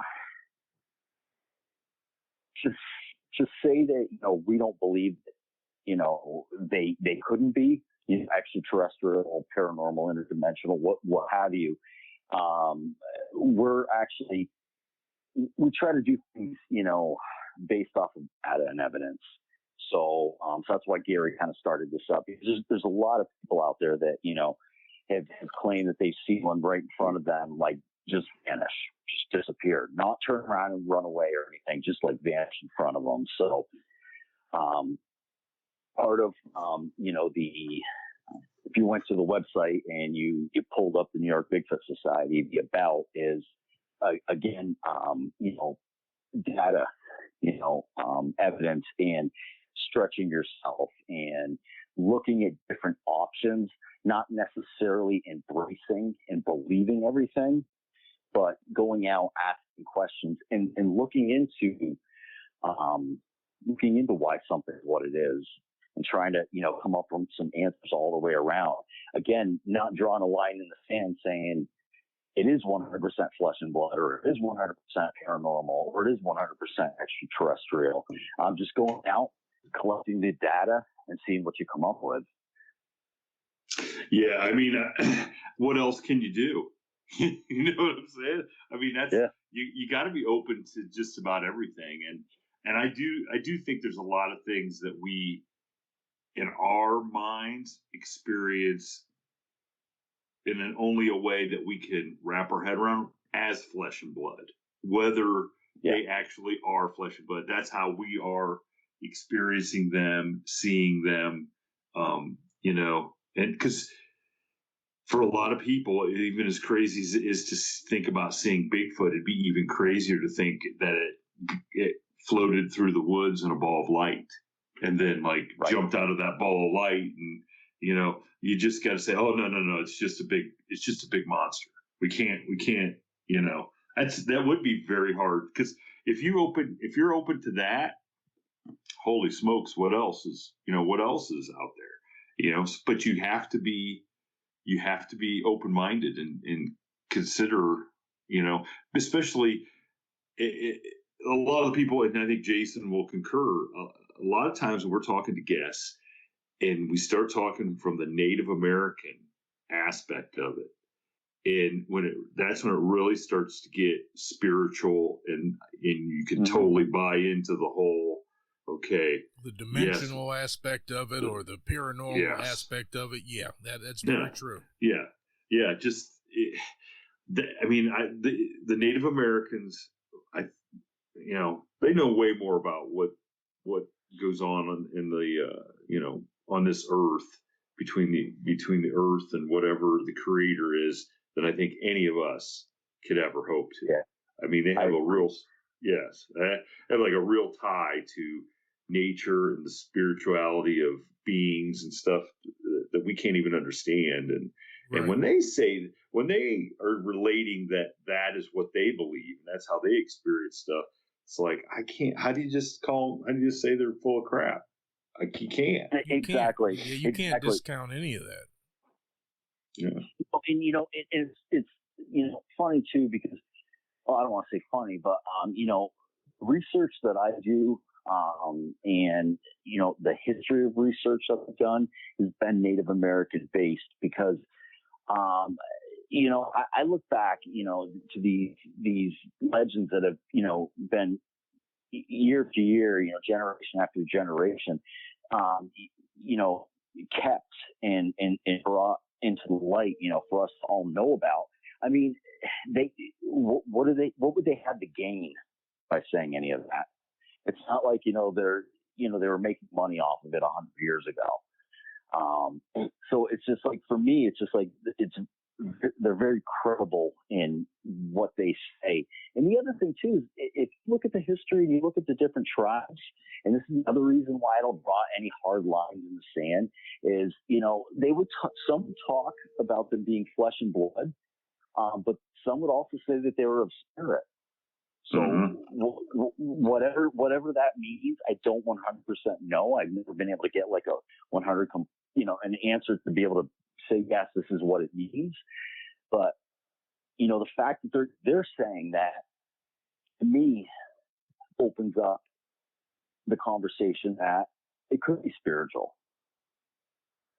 to say that, we don't believe that, they couldn't be, extraterrestrial, paranormal, interdimensional, what have you. We try to do things, based off of data and evidence. So that's why Gary kind of started this up, because there's a lot of people out there that, have claimed that they see one right in front of them, like just vanish, just disappear, not turn around and run away or anything, just like vanish in front of them. So, part of, if you went to the website and you pulled up the New York Bigfoot Society, the about is, again, data, evidence, and stretching yourself and looking at different options, not necessarily embracing and believing everything, but going out, asking questions and looking into why something is what it is, and trying to, come up with some answers all the way around. Again, not drawing a line in the sand saying it is 100% flesh and blood, or it is 100% paranormal, or it is 100% extraterrestrial. Just going out, collecting the data, and seeing what you come up with. Yeah, I mean, what else can you do? You know what I'm saying? I mean, that's you got to be open to just about everything, and I do think there's a lot of things that we, in our minds, experience in only a way that we can wrap our head around as flesh and blood, whether they actually are flesh and blood. That's how we are experiencing them, seeing them, and because for a lot of people, even as crazy as it is to think about seeing Bigfoot, it'd be even crazier to think that it floated through the woods in a ball of light and then jumped out of that ball of light. And, you just got to say, oh, no, it's just a big monster. We can't, that would be very hard, because if you're open to that, holy smokes, what else is out there, but you have to be open-minded and consider, especially a lot of the people, and I think Jason will concur, a lot of times when we're talking to guests and we start talking from the Native American aspect of it, and that's when it really starts to get spiritual, and you can totally buy into the whole, the dimensional aspect of it, or the paranormal aspect of it. Yeah, that's very true. Yeah. The Native Americans, they know way more about what goes on in the on this earth, between the earth and whatever the creator is, than I think any of us could ever hope to. Yeah. I mean, they have a real tie to nature and the spirituality of beings and stuff that we can't even understand. Right. And when they are relating that is what they believe, and that's how they experience stuff, it's like, I can't. How do you just say they're full of crap? Like, you can't. Exactly. Yeah, you can't discount any of that. Yeah. And it's funny too, because, well, I don't want to say funny, but research that I do, and the history of research that I've done has been Native American based, because I look back to these legends that have been year to year, generation after generation, kept and brought into the light, for us to all know about. I mean, what would they have to gain by saying any of that? It's not like, they were making money off of it 100 years ago. So it's just like, for me, it's just like, they're very credible in what they say. And the other thing too is, if you look at the history and you look at the different tribes, and this is another reason why I don't draw any hard lines in the sand, is, they would some would talk about them being flesh and blood, but some would also say that they were of spirit. So whatever that means, I don't 100% know. I've never been able to get like a 100, an answer to be able to say, yes, this is what it means. But, the fact that they're saying that, to me, opens up the conversation that it could be spiritual.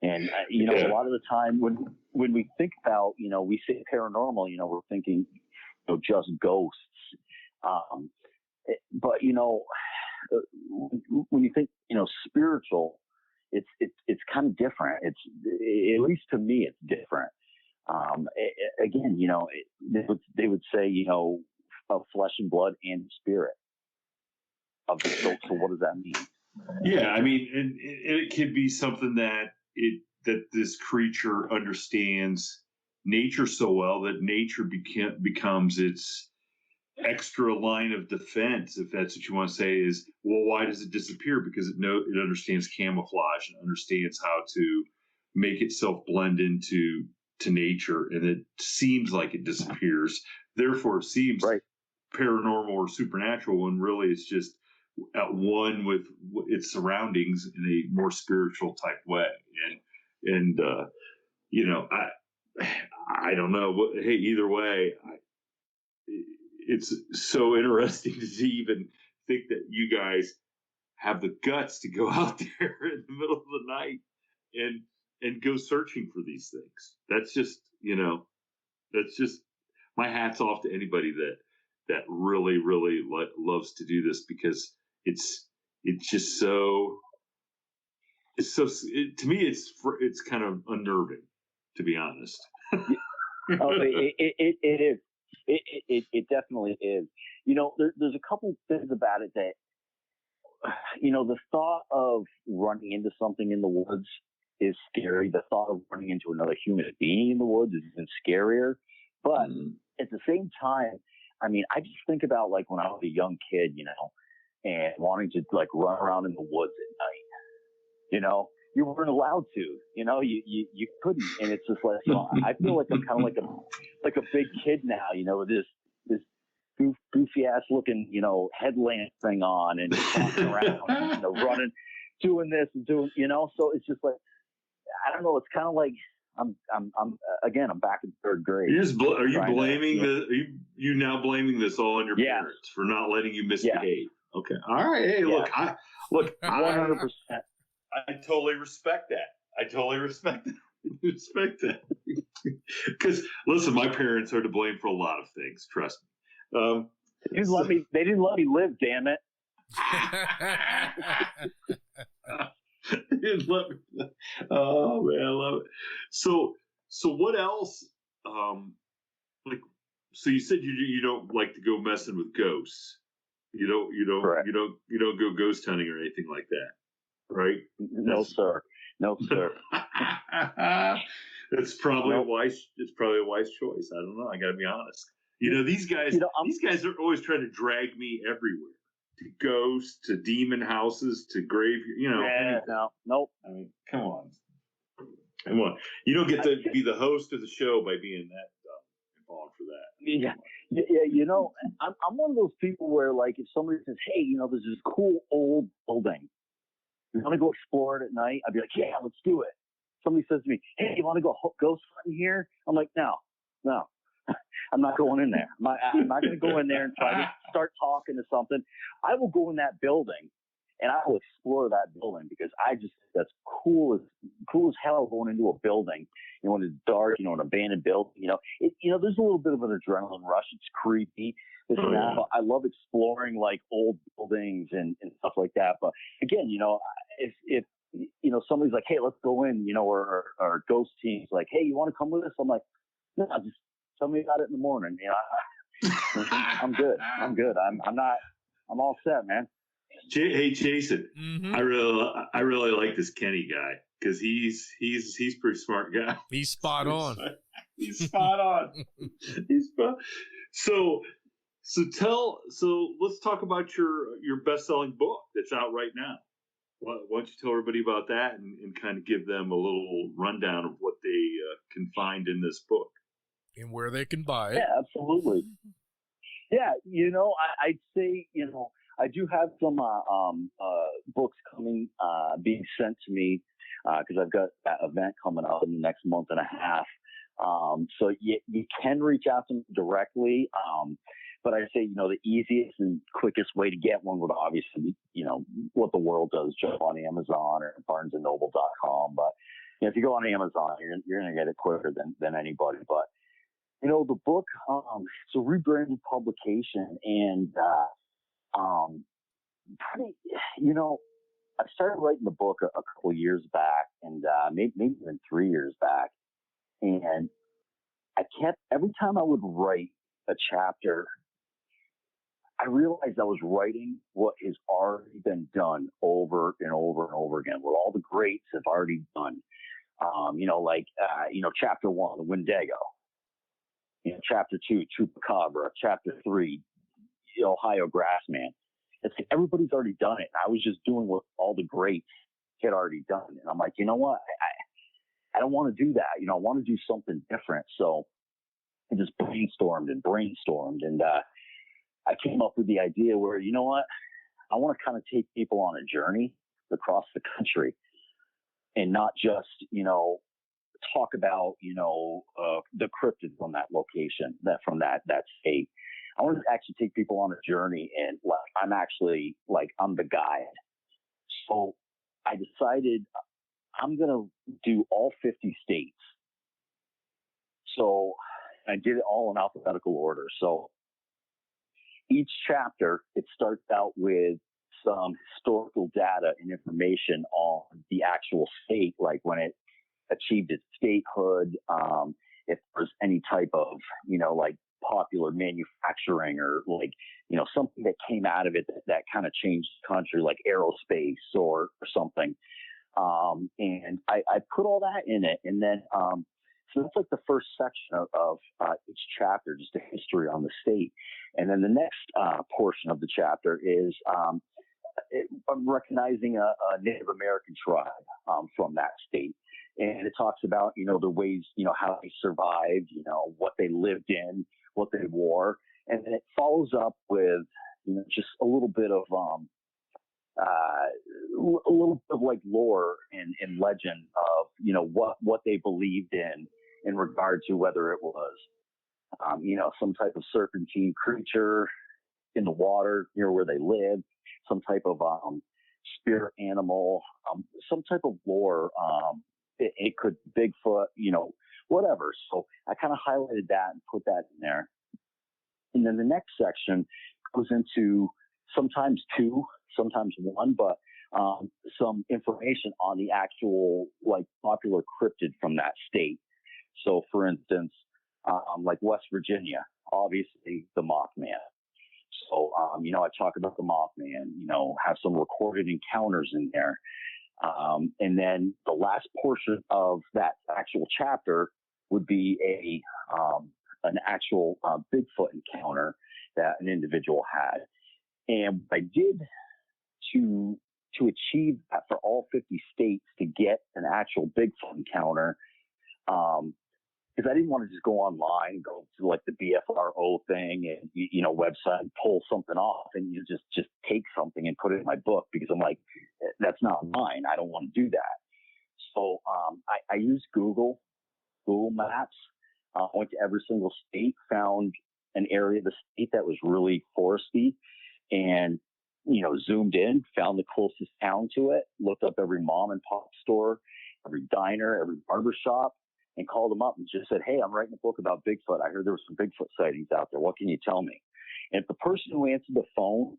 And, a lot of the time when we think about, we say paranormal, we're thinking, just ghosts. But, when you think, spiritual, it's kind of different. At least to me, it's different. Again, they would say, of flesh and blood and spirit. So what does that mean? Yeah, I mean, and it could be something that this creature understands nature so well that nature becomes its extra line of defense, if that's what you want to say. Is, well, why does it disappear? Because it understands camouflage and understands how to make itself blend into nature, and it seems like it disappears. Therefore, it seems paranormal or supernatural, when really it's just at one with its surroundings in a more spiritual type way. And I don't know. Hey, either way, it's so interesting to even think that you guys have the guts to go out there in the middle of the night and go searching for these things. That's just, my hat's off to anybody that really, really loves to do this, because it's just so, to me, it's kind of unnerving, to be honest. It is. It definitely is. There's a couple things about it that, the thought of running into something in the woods is scary. The thought of running into another human being in the woods is even scarier. But at the same time, I mean, I just think about like when I was a young kid, and wanting to like run around in the woods at night. You weren't allowed to, you couldn't. And it's just like, I feel like I'm kind of like a big kid now, with this goofy ass looking, headlamp thing on and walking around, running, doing this and doing, so it's just like, I don't know. It's kind of like, I'm back in third grade. Are you now blaming this all on your parents for not letting you misbehave? Yeah. Okay. All right. Hey, look, 100%. I totally respect that. Because listen, my parents are to blame for a lot of things. Trust me. They didn't let me live. Damn it. They didn't let me. Oh man, I love it. So what else? So you said you don't like to go messing with ghosts. You don't go ghost hunting or anything like that. Right? No, sir. It's probably a wise choice. I don't know. I got to be honest. These guys are always trying to drag me everywhere, to ghosts, to demon houses, to grave. Nope. I mean, come on. Come on. You don't get to be the host of the show by being that dumb and falling for that. Yeah, I'm one of those people where, like, if somebody says, "Hey, there's this cool old building, you want to go explore it at night?" I'd be like, "Yeah, let's do it." Somebody says to me, "Hey, you want to go ghost hunting here?" I'm like, "No, I'm not going in there. I'm not going to go in there and try to start talking to something. I will go in that building and I will explore that building because I just think that's cool as hell going into a building, when it's dark, an abandoned building, there's a little bit of an adrenaline rush. It's creepy. I love exploring like old buildings and stuff like that. But again, if somebody's like, "Hey, let's go in," or ghost teams like, "Hey, you want to come with us?" I'm like, "No, just tell me about it in the morning." I'm good. I'm all set, man. Hey, Jason, Mm-hmm. I really like this Kenney guy because he's a pretty smart guy. He's spot on. He's spot on. So let's talk about your best-selling book that's out right now. Why don't you tell everybody about that and kind of give them a little rundown of what they can find in this book and where they can buy it. Yeah, absolutely. Yeah, I'd say, I do have some books coming, being sent to me because I've got that event coming up in the next month and a half. So you can reach out to me directly. But I'd say, the easiest and quickest way to get one would obviously be, what the world does, jump on Amazon or barnesandnoble.com. But if you go on Amazon, you're going to get it quicker than anybody. But, the book, it's a rebranded publication and, I started writing the book a couple years back and, maybe even 3 years back. And every time I would write a chapter, I realized I was writing what has already been done over and over and over again, what all the greats have already done. Chapter 1, the Wendigo. Chapter 2, Chupacabra. Chapter 3, the Ohio Grassman. It's like everybody's already done it. And I was just doing what all the greats had already done. And I'm like, you know what? I don't want to do that. I want to do something different. So I just brainstormed. And I came up with the idea where, you know what? I want to kind of take people on a journey across the country and not just, talk about, the cryptids from that location, from that state. I want to actually take people on a journey and I'm the guide. So I decided I'm going to do all 50 states. So I did it all in alphabetical order. So each chapter, it starts out with some historical data and information on the actual state, like when it achieved its statehood, if there's any type of, popular manufacturing or something that came out of it that kind of changed the country, like aerospace or something. And I put all that in it. And then, so that's like the first section of each chapter, just a history on the state. And then the next portion of the chapter is I'm recognizing a Native American tribe from that state. And it talks about, the ways, how they survived, what they lived in, what they wore. And then it follows up with, just a little bit of like lore and legend of, what they believed in regard to whether it was, some type of serpentine creature in the water near where they live, some type of spirit animal, some type of lore. It could Bigfoot, whatever. So I kind of highlighted that and put that in there. And then the next section goes into sometimes 2, sometimes 1, but some information on the actual popular cryptid from that state. So for instance, like West Virginia, obviously the Mothman. So, I talk about the Mothman, have some recorded encounters in there. And then the last portion of that actual chapter would be an actual Bigfoot encounter that an individual had. And what I did to to achieve that for all 50 states to get an actual Bigfoot encounter, because I didn't want to just go online and go to like the BFRO thing and, website and pull something off and you just take something and put it in my book, because I'm like, that's not mine. I don't want to do that. So I used Google Maps. Went to every single state, found an area of the state that was really foresty, and zoomed in, found the closest town to it, looked up every mom and pop store, every diner, every barber shop, and called them up and just said, hey, I'm writing a book about Bigfoot. I heard there were some Bigfoot sightings out there. What can you tell me? And if the person who answered the phone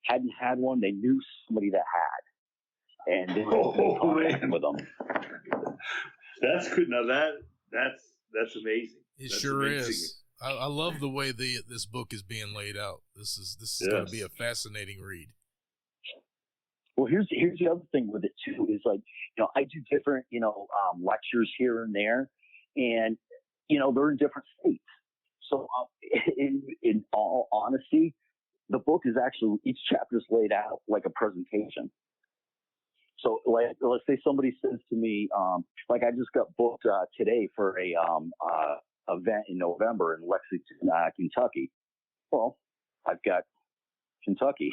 hadn't had one, they knew somebody that had. And they were talking with them. That's good. Now that's amazing. It That's sure amazing. is. I love the way this book is being laid out. This is Yes. going to be a fascinating read. Well, here's the other thing with it too, is like, I do different, lectures here and there, and, they're in different states. So in all honesty, the book is actually, each chapter is laid out like a presentation. So like, let's say somebody says to me, like I just got booked today for a event in November in Lexington, Kentucky. Well, I've got Kentucky.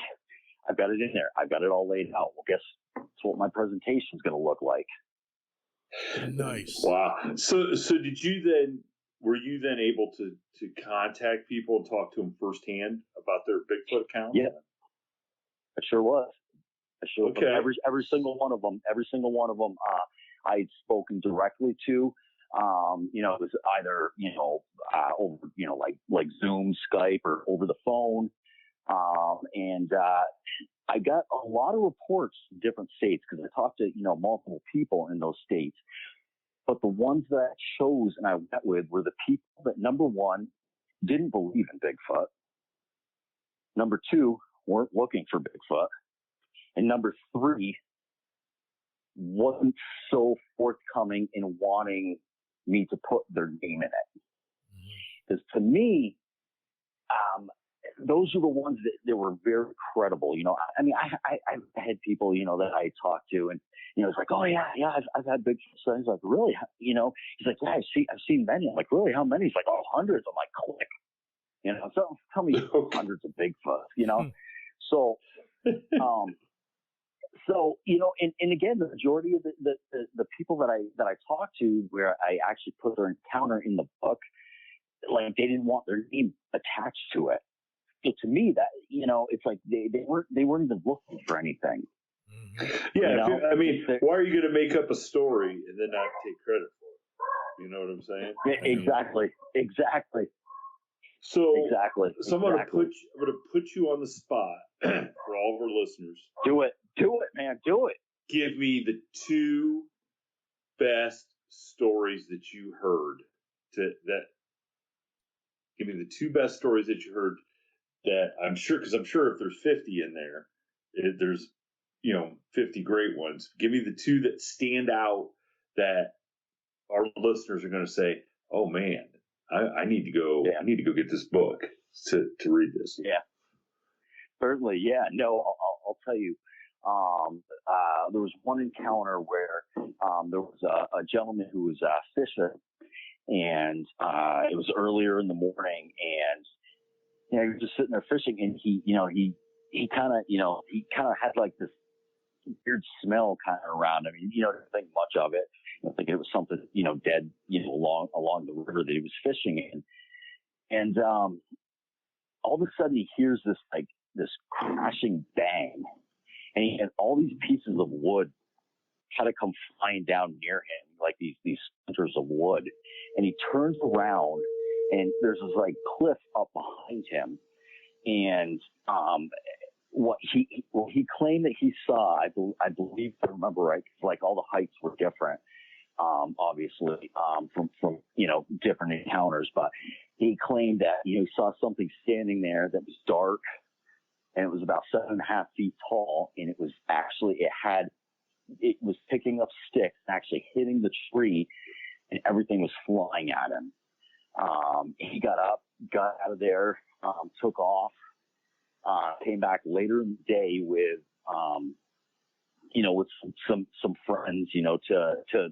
I've got it in there. I've got it all laid out. Well, guess that's what my presentation is going to look like. Nice. Wow. So were you then able to contact people and talk to them firsthand about their Bigfoot accounts? Yeah, I sure was. Okay. Every single one of them, I had spoken directly to. It was either, over, like Zoom, Skype, or over the phone. And I got a lot of reports from different states because I talked to, multiple people in those states. But the ones that I chose and I met with were the people that, number one, didn't believe in Bigfoot. Number two, weren't looking for Bigfoot. And number three, wasn't so forthcoming in wanting me to put their name in it. Because to me, those are the ones that were very credible. I mean, I had people, that I talked to, and it's like, oh yeah, I've had big sightings. Like, really? He's like, yeah, I've seen many. I'm like, really? How many? He's like, oh, hundreds. I'm like, click. So tell me hundreds of Bigfoot. So, so and again, the majority of the people that I talked to, where I actually put their encounter in the book, like they didn't want their name attached to it. So to me, that it's like they weren't even looking for anything. Yeah, why are you going to make up a story and then not take credit for it? You know what I'm saying? Exactly. So exactly. I'm going to put you on the spot for all of our listeners. Do it, man. Do it. Give me the two best stories that you heard. Give me the two best stories that you heard. That I'm sure, because I'm sure if there's 50 in there, there's 50 great ones. Give me the two that stand out that our listeners are going to say, "Oh man, I need to go. Yeah. I need to go get this book to read this." Yeah, certainly. Yeah, no, I'll tell you. There was one encounter where there was a gentleman who was fishing, and it was earlier in the morning, and he was just sitting there fishing, and he kind of had like this weird smell kind of around him. Didn't think much of it. I think it was something, dead, along the river that he was fishing in. And all of a sudden he hears this crashing bang, and he had all these pieces of wood kind of come flying down near him, like these splinters of wood. And he turns around, and there's this like cliff up behind him. And he claimed that he saw, I believe, if I remember right, like all the heights were different, obviously, from different encounters. But he claimed that he saw something standing there that was dark, and it was about 7.5 feet tall, and it was actually it was picking up sticks, actually hitting the tree, and everything was flying at him. He got up, got out of there, took off, came back later in the day with with some friends, to try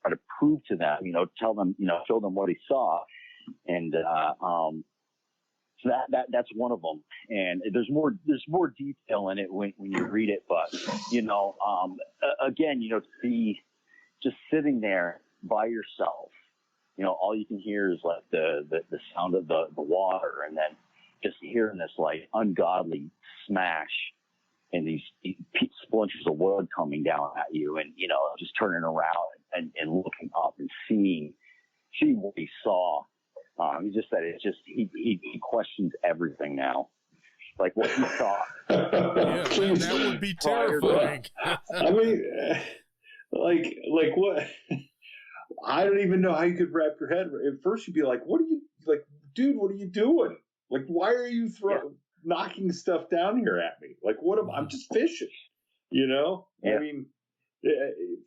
to prove to them, tell them, show them what he saw. And, so that's one of them. And there's more detail in it when you read it. But, again, to be just sitting there by yourself, all you can hear is like the sound of the water, and then just hearing this like ungodly smash and these splinters of wood coming down at you, and, just turning around and looking up and seeing what he saw. He just said it's just, he questions everything now. Like what he saw. Yeah, that would be terrifying. I mean, like what? I don't even know how you could wrap your head. At first you'd be like, dude, what are you doing? Like, why are you knocking stuff down here at me? Like, I'm just fishing, Yeah. I mean,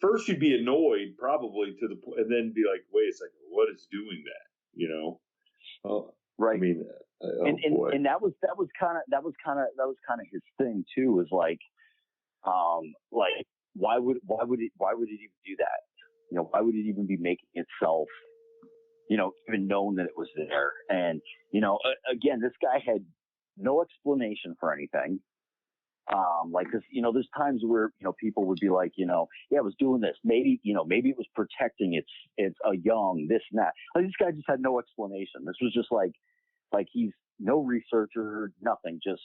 first you'd be annoyed probably and then be like, wait a second, what is doing that? Right. I mean, and that was kind of his thing too. Was like why would it even do that? Why would it even be making itself, even known that it was there? And again, this guy had no explanation for anything. Cause, there's times where, people would be like, yeah, I was doing this. Maybe it was protecting its a young, this and that. Like, this guy just had no explanation. This was just like he's no researcher, nothing, just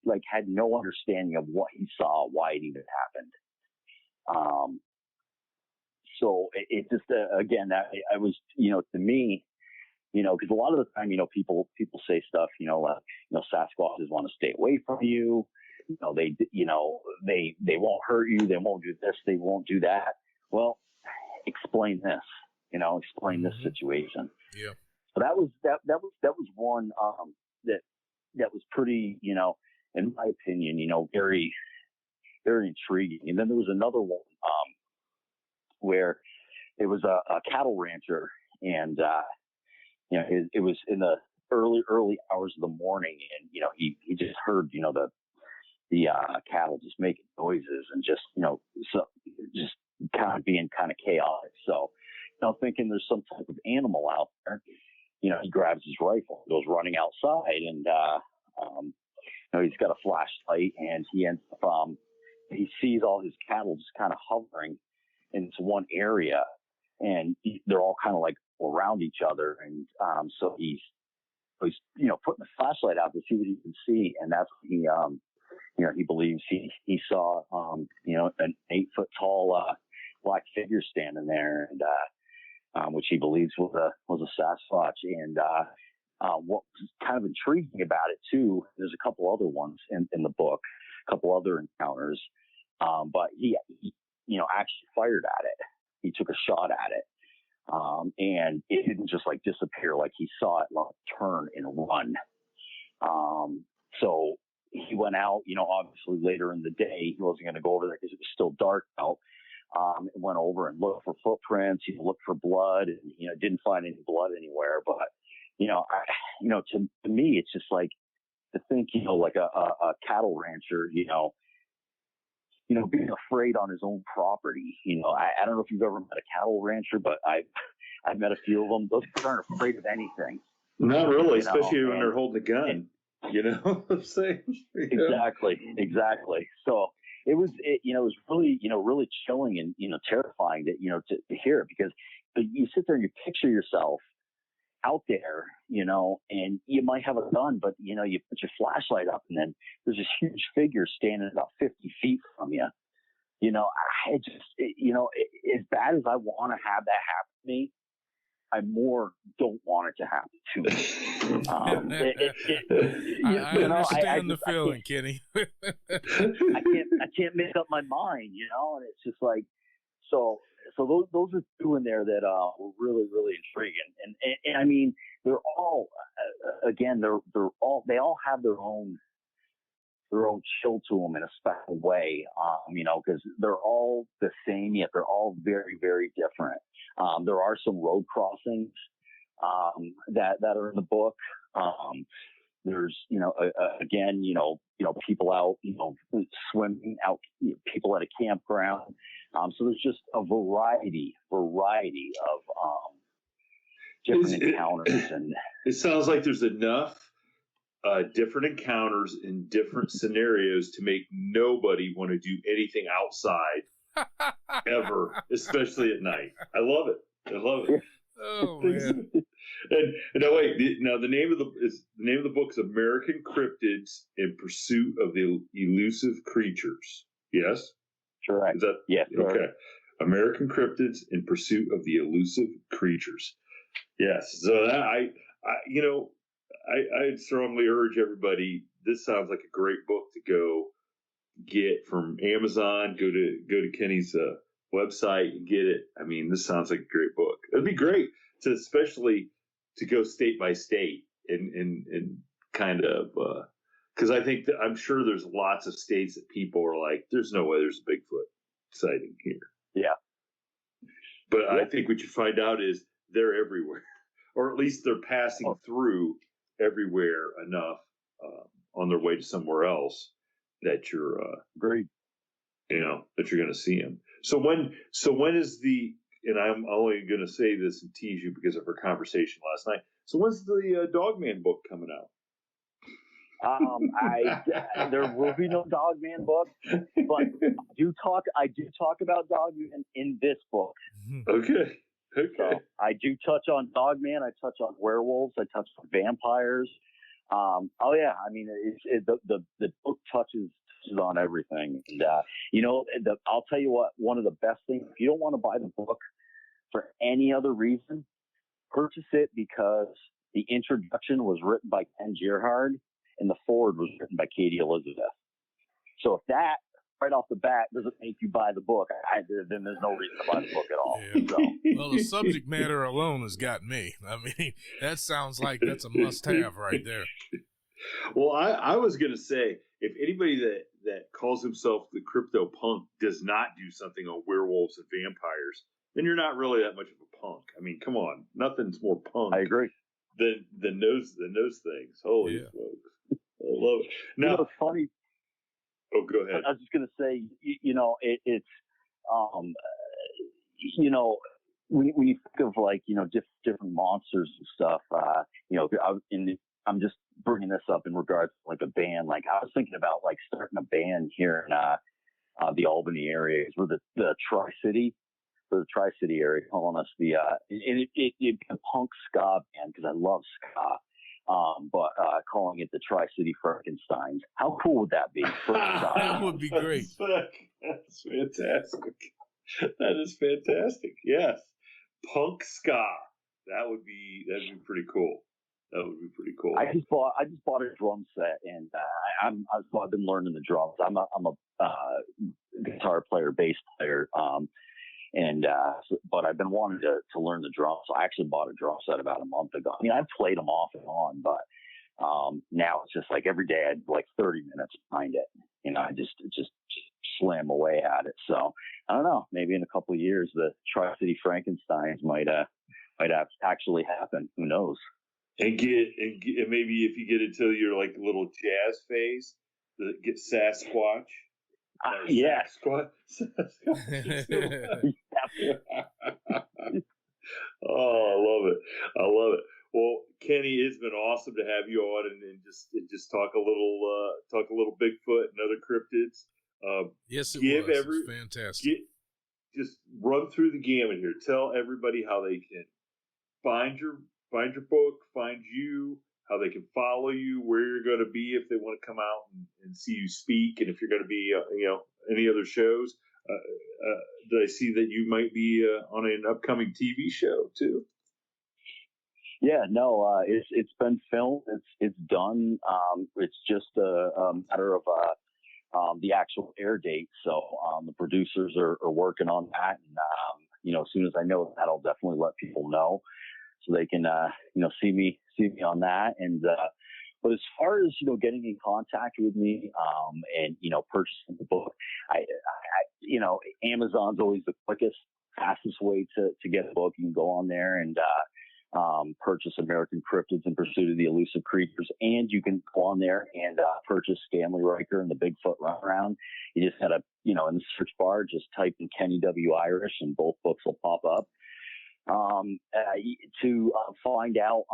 like had no understanding of what he saw, why it even happened. So it just, again, that I was, to me, cause a lot of the time, people say stuff, Sasquatches want to stay away from you. They won't hurt you. They won't do this. They won't do that. Well, explain this, explain this situation. Yeah. So that was one, that was pretty, in my opinion, very, very intriguing. And then there was another one, where it was a cattle rancher, and, it was in the early hours of the morning, and, he just heard, the cattle just making noises and just, so just kind of being kind of chaotic. So, thinking there's some type of animal out there, he grabs his rifle, goes running outside, and, he's got a flashlight, and he ends up, he sees all his cattle just kind of hovering into one area, and they're all kind of like around each other. And, so he's, putting the flashlight out to see what he can see. And that's when he believes he saw, an 8-foot tall, black figure standing there, and, which he believes was a Sasquatch. And, what was kind of intriguing about it too, there's a couple other ones in the book, a couple other encounters. But he actually fired at it. He took a shot at it. And it didn't just like disappear. Like he saw it like turn and run. So he went out, obviously later in the day, he wasn't going to go over there because it was still dark out. Went over and looked for footprints. He looked for blood, and, didn't find any blood anywhere. But, to me, it's just like to think, like a cattle rancher, being afraid on his own property. I don't know if you've ever met a cattle rancher, but I've met a few of them. Those guys aren't afraid of anything. Not really, especially when they're holding a gun. What I'm saying? Exactly. So it was really, really chilling and, terrifying to hear it, because you sit there and you picture yourself out there, and you might have a gun, but, you put your flashlight up, and then there's this huge figure standing about 50 feet from you. I just, as bad as I want to have that happen to me, I more don't want it to happen to me. I understand the feeling, Kenny. I can't make up my mind, and it's just like, so those are two in there that were really, really intriguing. And I mean, they're all, again, they all have their own chill to them in a special way, because they're all the same, yet they're all very, very different. There are some road crossings that are in the book. There's, again, people out, swimming out, people at a campground. So there's just a variety of different encounters. And it sounds like there's enough different encounters in different scenarios to make nobody want to do anything outside ever, especially at night. I love it. Oh man! And no, wait. The name of the book is American Cryptids in Pursuit of the Elusive Creatures. Yes, correct. Is that yes? Okay. Sir. American Cryptids in Pursuit of the Elusive Creatures. Yes. So that I'd strongly urge everybody. This sounds like a great book to go get from Amazon. Go to Kenney's website and get it. I mean, this sounds like a great book. It'd be great especially to go state by state and kind of because I think that I'm sure there's lots of states that people are like, there's no way there's a Bigfoot sighting here. Yeah. But I think what you find out is they're everywhere, or at least they're passing through everywhere enough on their way to somewhere else that you're great. That you're going to see them. So when is the, and I'm only going to say this and tease you because of our conversation last night. So when's the Dogman book coming out? There will be no Dogman book, but I do talk about Dogman in this book. Okay. So I do touch on Dogman. I touch on werewolves. I touch on vampires. I mean, the book touches on everything. And, I'll tell you what, one of the best things, if you don't want to buy the book for any other reason, purchase it because the introduction was written by Ken Gerhard and the foreword was written by Katie Elizabeth. So if that right off the bat doesn't make you buy the book, then there's no reason to buy the book at all. Yeah. So. Well, the subject matter alone has got me. I mean, that sounds like that's a must-have right there. Well, I was going to say, if anybody that calls himself the crypto punk does not do something on werewolves and vampires, then you're not really that much of a punk. I mean, come on, nothing's more punk. I agree. Than those things. Holy smokes, I love it. Now, it's funny. Oh, go ahead. I was just going to say, it's when you think of like, different monsters and stuff, I'm just bringing this up in regards to like a band. Like I was thinking about like starting a band here in the Albany area. We're the Tri-City area, calling us it'd be a punk ska band because I love ska. But calling it the Tri-City Frankensteins. How cool would that be? That would be great. That's fantastic. That is fantastic. Yes. Punk ska. That'd be pretty cool. That would be pretty cool. I just bought a drum set and I've been learning the drums. I'm a guitar player, bass player. But I've been wanting to learn the drums. So I actually bought a drum set about a month ago. I mean, I've played them off and on, but now it's just like every day I'd like 30 minutes behind it. I just slam away at it. So I don't know, maybe in a couple of years, the Tri-City Frankensteins might actually happen. Who knows? And maybe if you get into your like little jazz phase, get Sasquatch. Yeah. Oh, I love it. Well, Kenney, it's been awesome to have you on and just talk a little Bigfoot and other cryptids. Yes, it was fantastic. Just run through the gamut here. Tell everybody how they can find your book, find you, how they can follow you, where you're going to be if they want to come out and see you speak, and if you're going to be, any other shows. Did I see that you might be on an upcoming TV show too? Yeah, no, it's been filmed. It's done. It's just a matter of the actual air date. So the producers are working on that, and as soon as I know that, I'll definitely let people know so they can see me on that. And but as far as getting in contact with me and purchasing the book, I Amazon's always the quickest, fastest way to get a book. You can go on there and purchase American Cryptids in Pursuit of the Elusive Creatures, and you can go on there and purchase Stanley Reichert and the Bigfoot Runaround. You just gotta, in the search bar, just type in KenneyWIrish, and both books will pop up. To find out,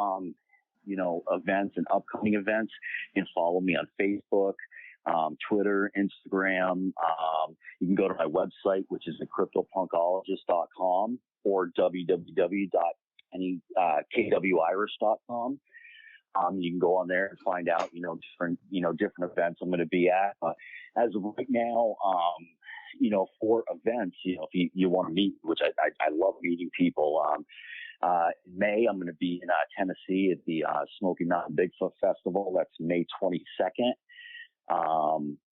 events and upcoming events, you can follow me on Facebook, Twitter, Instagram. You can go to my website, which is the cryptopunkologist.com, or www.KenneyWIrish.com. You can go on there and find out, different events I'm going to be at. As of right now, for events, if you want to meet, which I love meeting people. In May, I'm going to be in Tennessee at the Smoky Mountain Bigfoot Festival. That's May 22nd.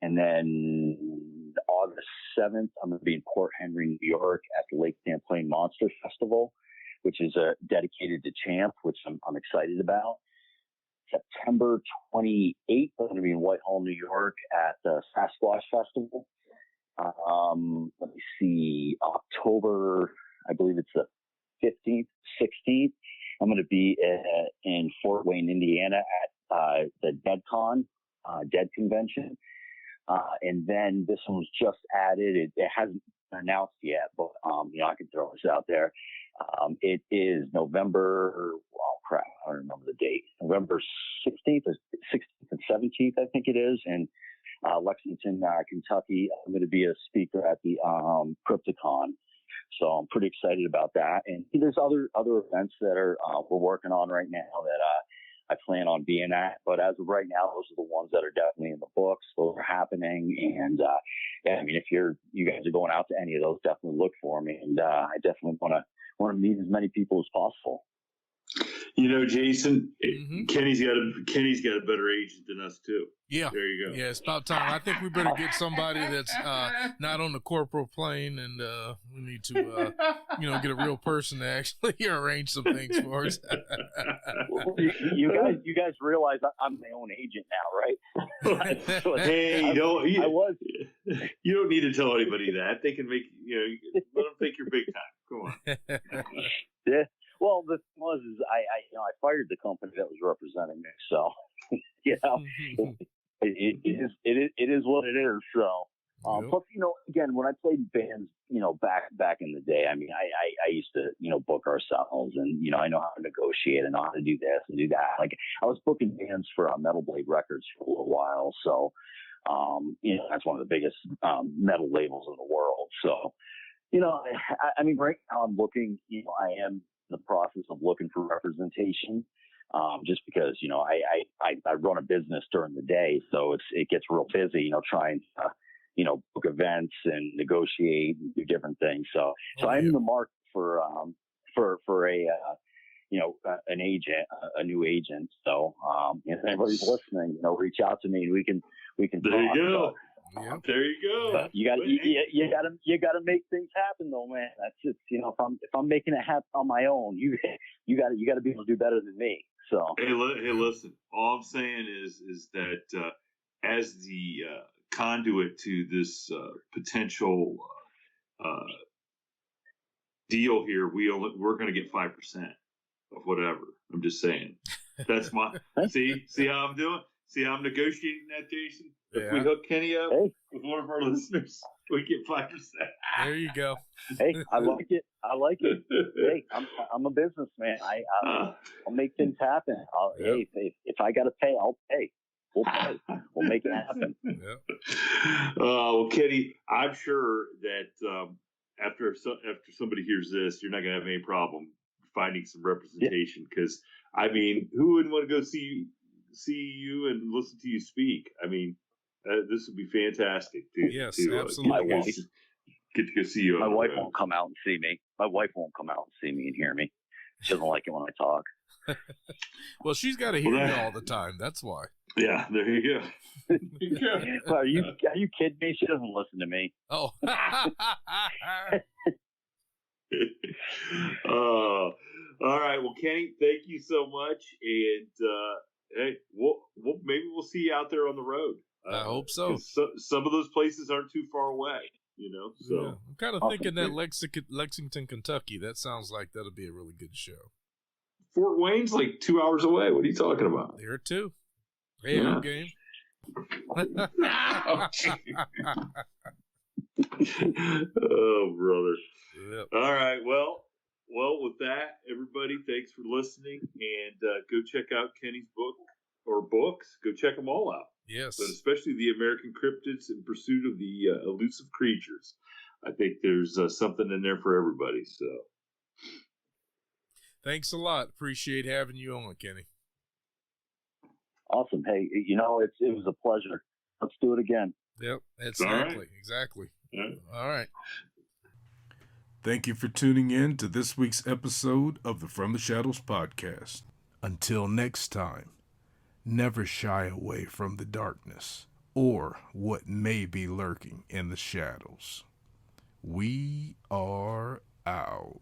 And then August 7th, I'm going to be in Port Henry, New York at the Lake Champlain Monster Festival, which is dedicated to Champ, which I'm excited about. September 28th, I'm going to be in Whitehall, New York at the Sasquatch Festival. Let me see, October, I believe it's the 15th, 16th. I'm going to be in Fort Wayne, Indiana at the DeadCon, Dead Convention. And then this one was just added. It hasn't been announced yet, but, I can throw this out there. It is November, I don't remember the date. November 16th and 17th, I think it is. And Lexington, Kentucky. I'm going to be a speaker at the Crypticon, so I'm pretty excited about that. And there's other events that we're working on right now that I plan on being at. But as of right now, those are the ones that are definitely in the books. Those are happening. And if you guys are going out to any of those, definitely look for me. And I definitely want to meet as many people as possible. Jason, Kenny's got a better agent than us too. Yeah, there you go. Yeah, it's about time. I think we better get somebody that's not on the corporal plane, and we need to, get a real person to actually arrange some things for us. you guys realize I'm my own agent now, right? Hey, you don't need to tell anybody that. They can make let them think you're big time. Come on. Yeah. Well, the thing was, I fired the company that was representing me, so it is what it is. So, plus, again, when I played bands, back in the day, I used to, book ourselves, and I know how to negotiate and know how to do this and do that. Like, I was booking bands for Metal Blade Records for a little while, so that's one of the biggest metal labels in the world. So, right now I'm looking, I am the process of looking for representation, just because I run a business during the day, so it gets real busy, trying to book events and negotiate and do different things. So I'm in the market for an agent, a new agent. So if anybody's listening, reach out to me and we can there talk. You go. So, there you go. You gotta make things happen though, man. That's just if I'm making it happen on my own, you gotta be able to do better than me. So hey, listen. All I'm saying is that as the conduit to this potential deal here, we're going to get 5% of whatever. I'm just saying. That's my see how I'm doing. See how I'm negotiating that, Jason? If we hook Kenney up with one of our listeners, we get 5%. There you go. Hey, I like it. Hey, I'm a businessman. I'll make things happen. Hey, if I got to pay, I'll pay. We'll pay. We'll make it happen. Yep. Well, Kenney, I'm sure that after somebody hears this, you're not going to have any problem finding some representation. Because who wouldn't want to go see you and listen to you speak? This would be fantastic. Yes, to absolutely. Get to go see you. My wife won't come out and see me. My wife won't come out and see me and hear me. She doesn't like it when I talk. Well, she's got to hear you all the time. That's why. Yeah, there you go. Are you kidding me? She doesn't listen to me. Oh. All right. Well, Kenney, thank you so much, and hey, maybe we'll see you out there on the road. I hope so. Some of those places aren't too far away, So yeah. I'm kind of thinking that Lexington, Kentucky. That sounds like that'll be a really good show. Fort Wayne's like 2 hours away. What are you talking about? There too. Hey, Yeah. I'm game. Oh, brother. Yep. All right. Well, with that, everybody, thanks for listening, and go check out Kenney's book or books. Go check them all out. Yes. But especially the American Cryptids in Pursuit of the Elusive Creatures. I think there's something in there for everybody. So, thanks a lot. Appreciate having you on, Kenney. Awesome. Hey, it was a pleasure. Let's do it again. Yep. All Exactly. right. All right. Thank you for tuning in to this week's episode of the From the Shadows podcast. Until next time, never shy away from the darkness or what may be lurking in the shadows. We are out.